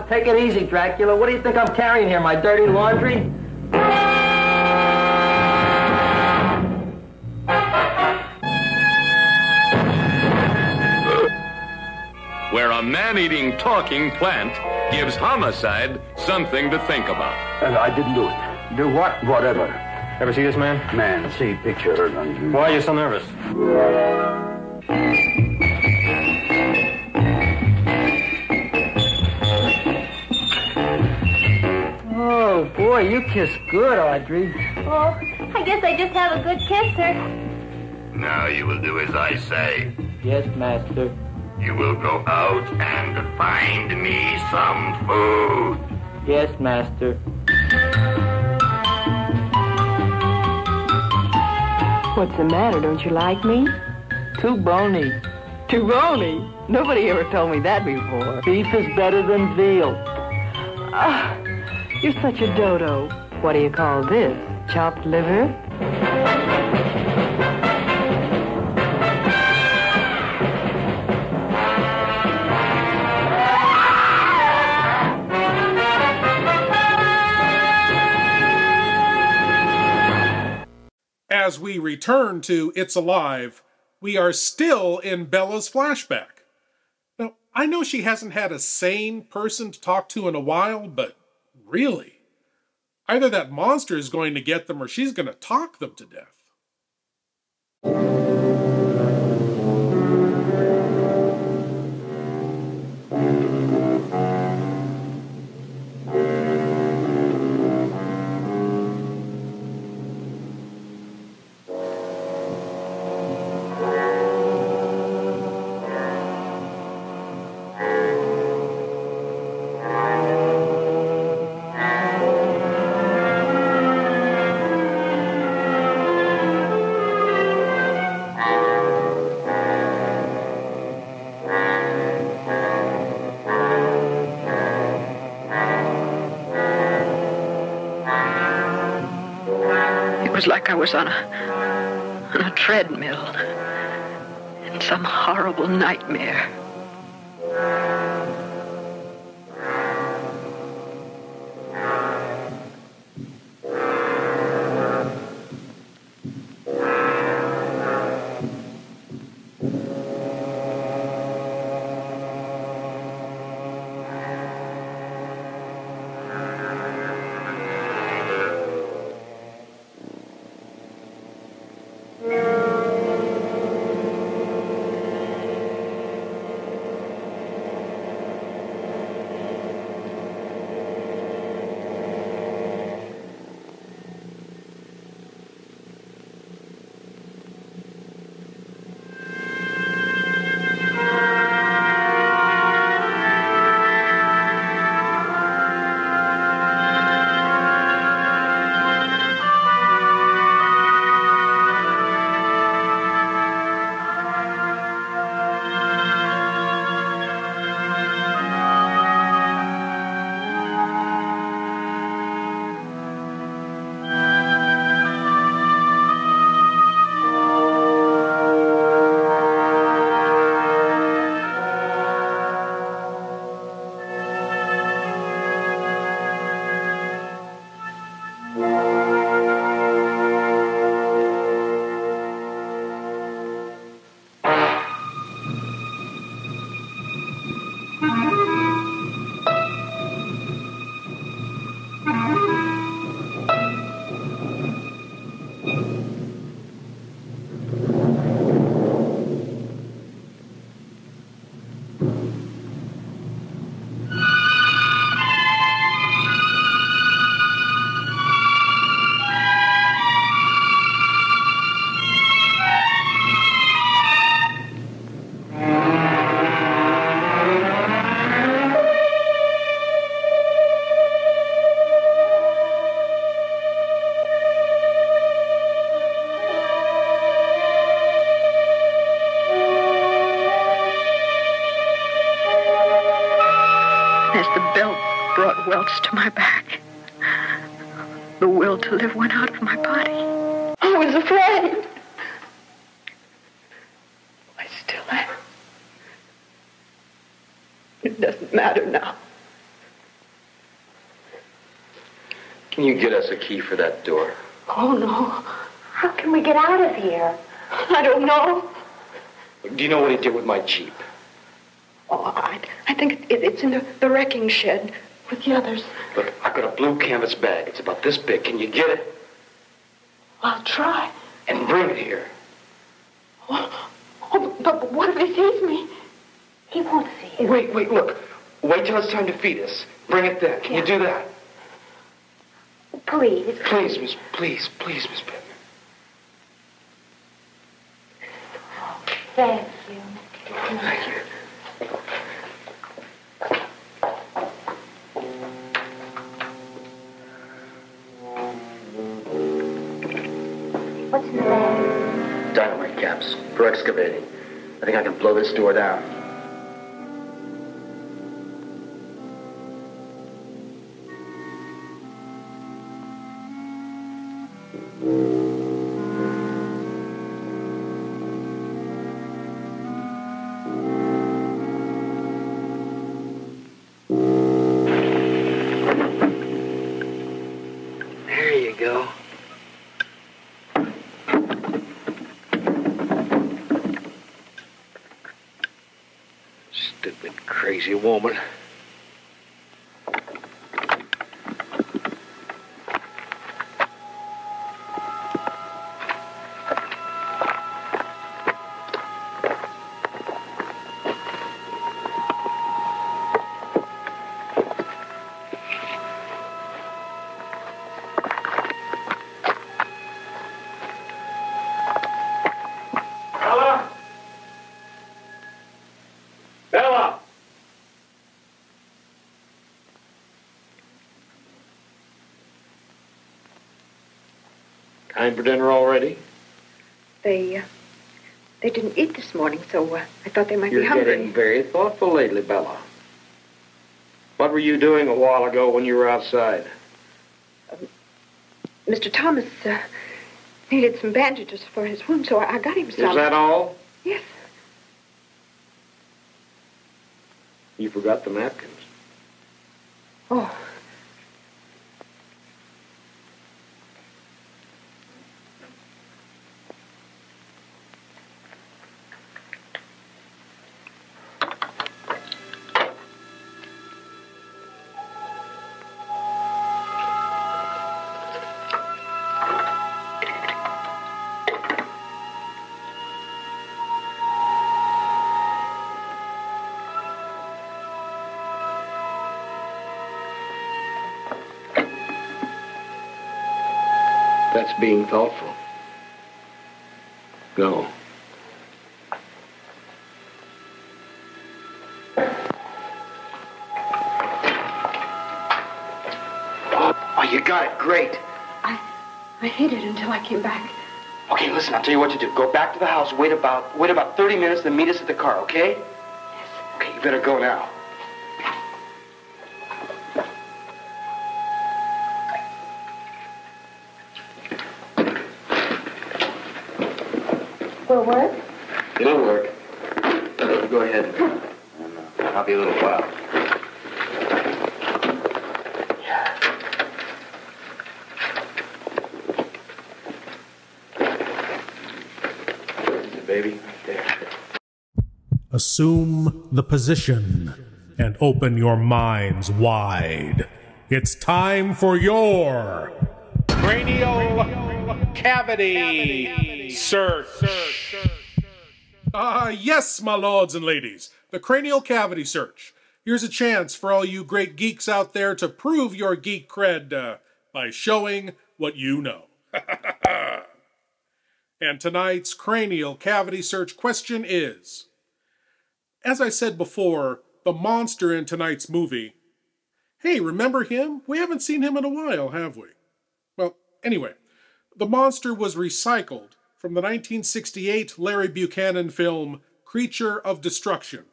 take it easy, Dracula. What do you think I'm carrying here, my dirty laundry? Where a man-eating, talking plant gives homicide something to think about. I didn't do it. Do what? Whatever. Ever see this man? Man, see picture. Why are you so nervous? Oh, boy, you kiss good, Audrey. Oh, I guess I just have a good kisser. Now you will do as I say. Yes, master. You will go out and find me some food. Yes, master. What's the matter? Don't you like me? Too bony. Too bony? Nobody ever told me that before. Beef is better than veal. Ah, you're such a dodo. What do you call this? Chopped liver? As we return to It's Alive, we are still in Bella's flashback. Now, I know she hasn't had a sane person to talk to in a while, but really, either that monster is going to get them or she's going to talk them to death. It was like I was on a treadmill in some horrible nightmare. To my back. The will to live went out of my body. I was afraid. I still am. It doesn't matter now. Can you get us a key for that door? Oh, no. How can we get out of here? I don't know. Do you know what he did with my Jeep? Oh, I think it's in the wrecking shed with the others. Look, I've got a blue canvas bag. It's about this big. Can you get it? I'll try. And bring it here. Oh, but what if he sees me? He won't see you. Wait, look. Wait till it's time to feed us. Bring it then. Can you do that? Please. Please, Miss Pittman. Thank you. Thank you. What's in the bag? Dynamite caps for excavating. I think I can blow this door down. There you go. Stupid, crazy woman. Bella! Time for dinner already? They didn't eat this morning, so I thought they might You're be hungry. getting very thoughtful lately, Bella. What were you doing a while ago when you were outside? Mr. Thomas needed some bandages for his wound, so I got him some. Is that all? Yes. You forgot the napkins. Oh. That's being thoughtful. Go. Oh, you got it. Great. I hid it until I came back. Okay, listen, I'll tell you what to do. Go back to the house, wait about 30 minutes, then meet us at the car, okay? Yes. Okay, you better go now. Will work? It'll work. Go ahead. I'll be a little while. Baby, right there. Assume the position and open your minds wide. It's time for your cranial cavity search. Yes, my lords and ladies, the cranial cavity search. Here's a chance for all you great geeks out there to prove your geek cred by showing what you know. And tonight's cranial cavity search question is, as I said before, the monster in tonight's movie, hey, remember him? We haven't seen him in a while, have we? Well, anyway, the monster was recycled from the 1968 Larry Buchanan film Creature of Destruction.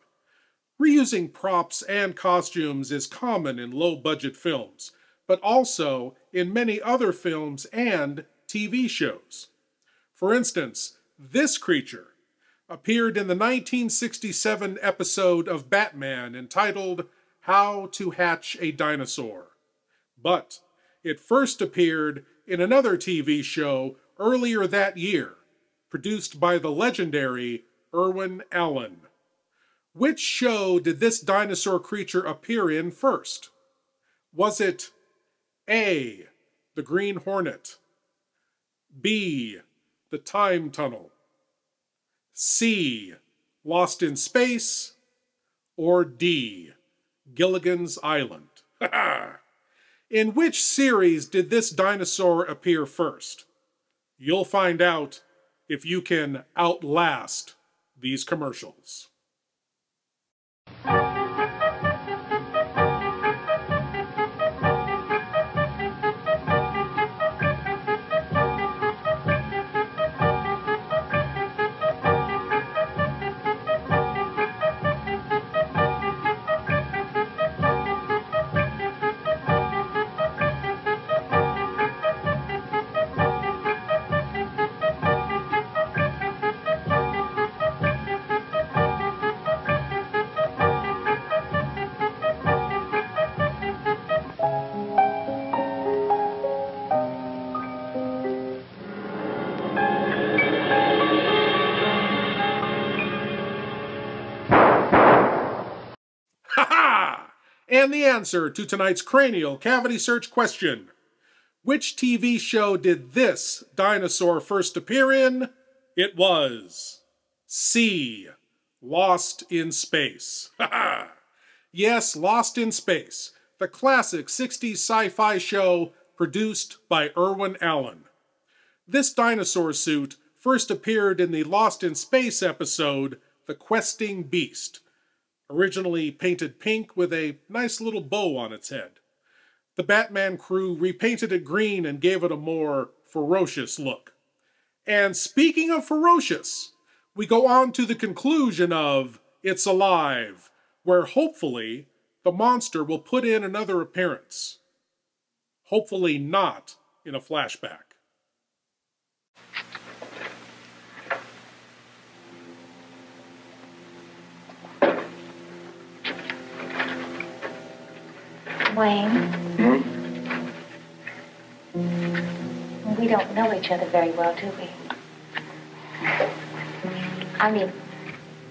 Reusing props and costumes is common in low-budget films, but also in many other films and TV shows. For instance, this creature appeared in the 1967 episode of Batman entitled How to Hatch a Dinosaur. But It first appeared in another TV show earlier that year, produced by the legendary Irwin Allen. Which show did this dinosaur creature appear in first? Was it A, The Green Hornet, B, The Time Tunnel, C, Lost in Space, or D, Gilligan's Island? In which series did this dinosaur appear first? You'll find out if you can outlast these commercials. And the answer to tonight's cranial cavity search question: which TV show did this dinosaur first appear in? It was C, Lost in Space. Yes, Lost in Space, the classic 60s sci-fi show produced by Irwin Allen. This dinosaur suit first appeared in the Lost in Space episode, The Questing Beast, originally painted pink with a nice little bow on its head. The Batman crew repainted it green and gave it a more ferocious look. And speaking of ferocious, we go on to the conclusion of It's Alive, where hopefully the monster will put in another appearance. Hopefully not in a flashback. Wayne? We don't know each other very well, do we? I mean,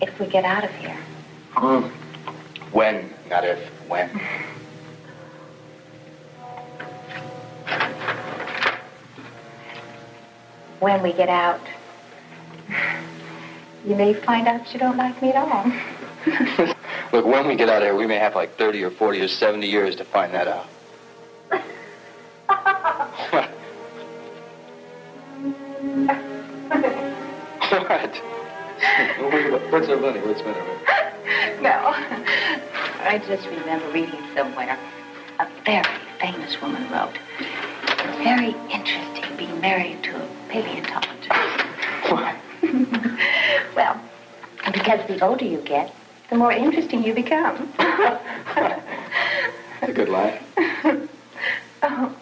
if we get out of here. When, not if. When. When we get out, you may find out you don't like me at all. Look, when we get out of here, we may have like 30 or 40 or 70 years to find that out. What? What's so funny? What's funny? No. I just remember reading somewhere a very famous woman wrote, "It's very interesting being married to a paleontologist." Why? Well, because the older you get, the more interesting you become. That's a good line. Oh.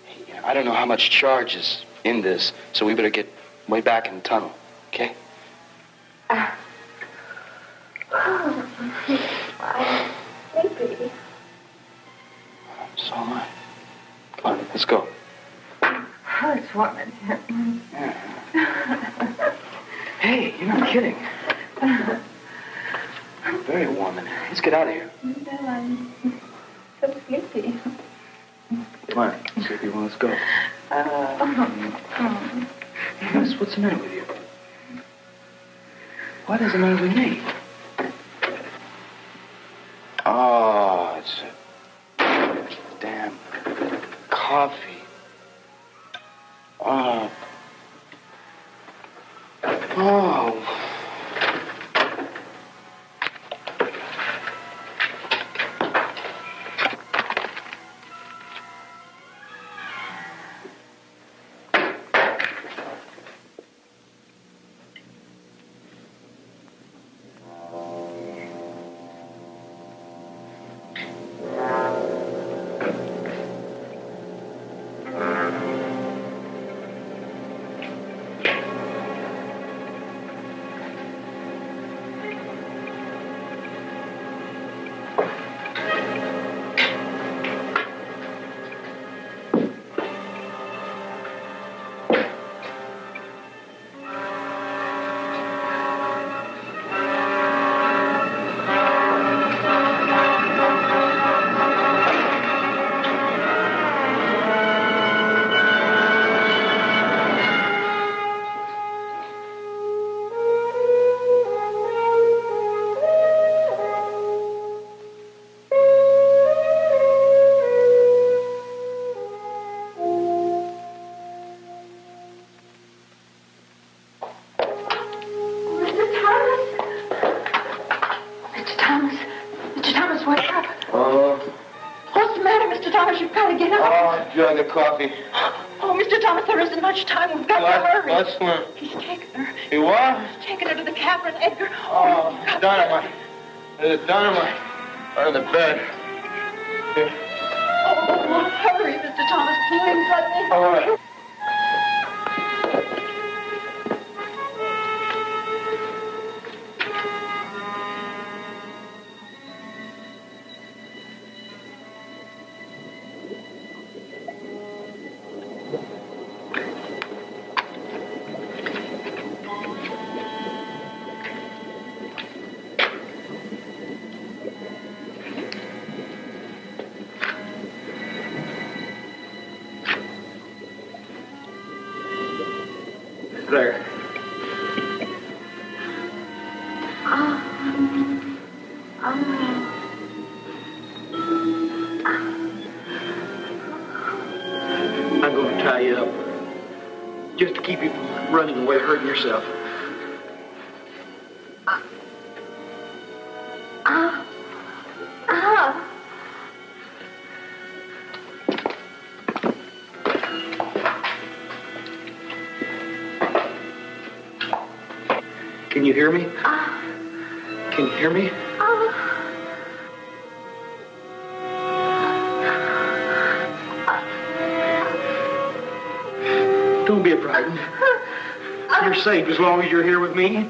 Hey, I don't know how much charge is in this, so we better get way back in the tunnel, okay? I'm sleepy. So am I. Come on, let's go. Oh, it's warm in here. Yeah. Hey, you're not kidding. Very warm in here. Let's get out of here. No, I'm so sleepy. Come on, sleepy one, let's go. What's the matter with you? What is the matter with me? Oh, it's a damn coffee. Oh. Oh. the coffee. Oh, Mr. Thomas, there isn't much time. We've got to hurry. What's one? He's taken her. He what? He's taken her to the cavern, Edgar. Oh, dynamite. There's dynamite on the bed. Here. Oh, hurry, Mr. Thomas. Please let me. All right. There. I'm going to tie you up. Just to keep you from running away, hurting yourself. Can you hear me? Can you hear me? Don't be frightened. You're safe as long as you're here with me.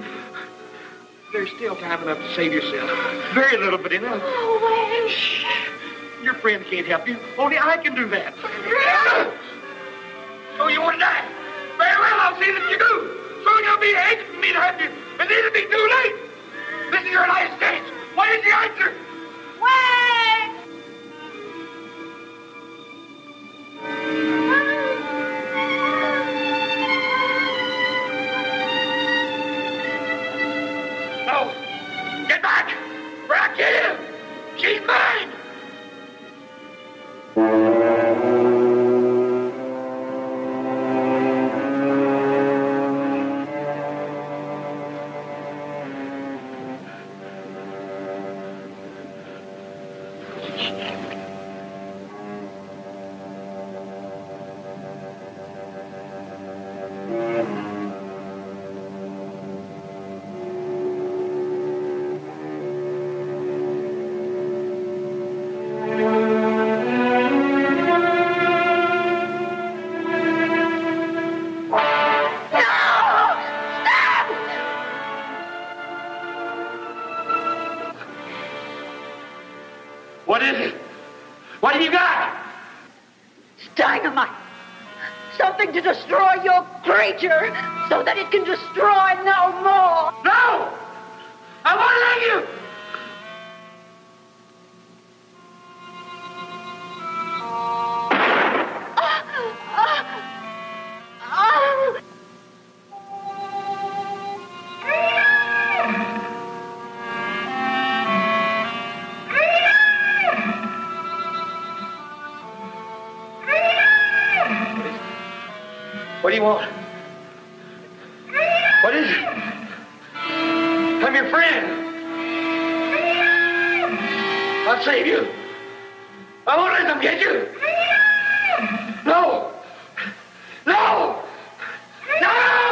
There's still time enough to save yourself. Very little, but enough. Oh, wait. Shh. Your friend can't help you. Only I can do that. So you want to die? Very well, I'll see that you do. Soon you'll be anxious for me to have you. And it'll be too late. This is your last chance. What is the answer? Wait! No. Get back. Wrackin! She's mine. What is it? What have you got? It's dynamite. Something to destroy your creature so that it can destroy no more. No! I won't let you! What do you want? What is it? I'm your friend. I'll save you. I won't let them get you. No. No. No!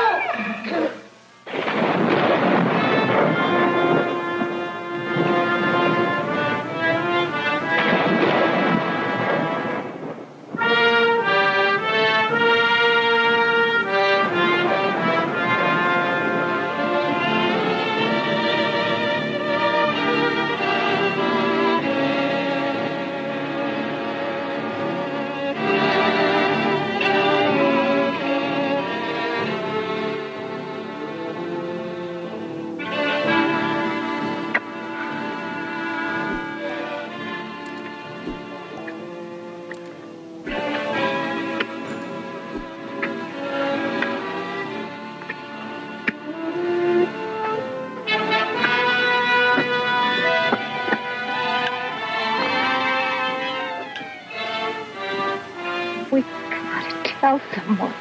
Tell someone.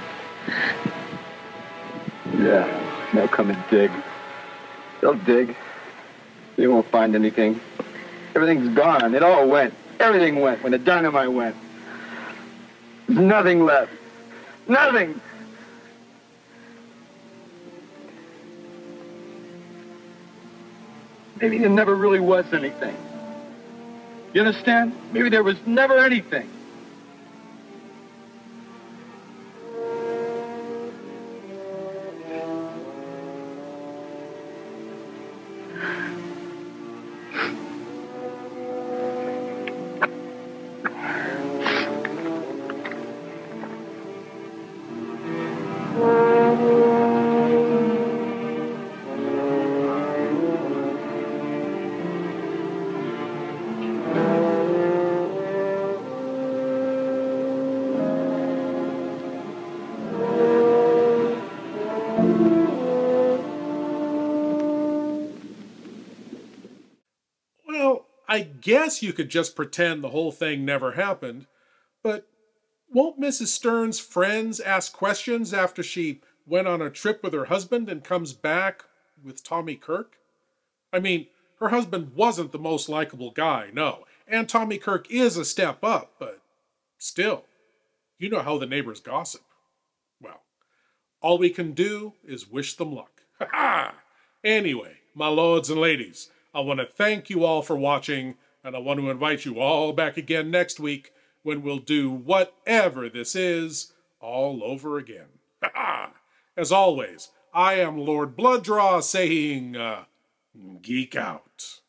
Yeah, they'll come and dig. They'll dig. You won't find anything. Everything's gone. It all went. Everything went when the dynamite went. Nothing left. Nothing. Maybe there never really was anything. You understand? Maybe there was never anything. I guess you could just pretend the whole thing never happened, but won't Mrs. Stern's friends ask questions after she went on a trip with her husband and comes back with Tommy Kirk? I mean, her husband wasn't the most likable guy, no, and Tommy Kirk is a step up, but still, you know how the neighbors gossip. Well, all we can do is wish them luck. Ha ha! Anyway, my lords and ladies, I want to thank you all for watching, and I want to invite you all back again next week when we'll do whatever this is all over again. Ha ha! As always, I am Lord Blood-Rah saying, geek out.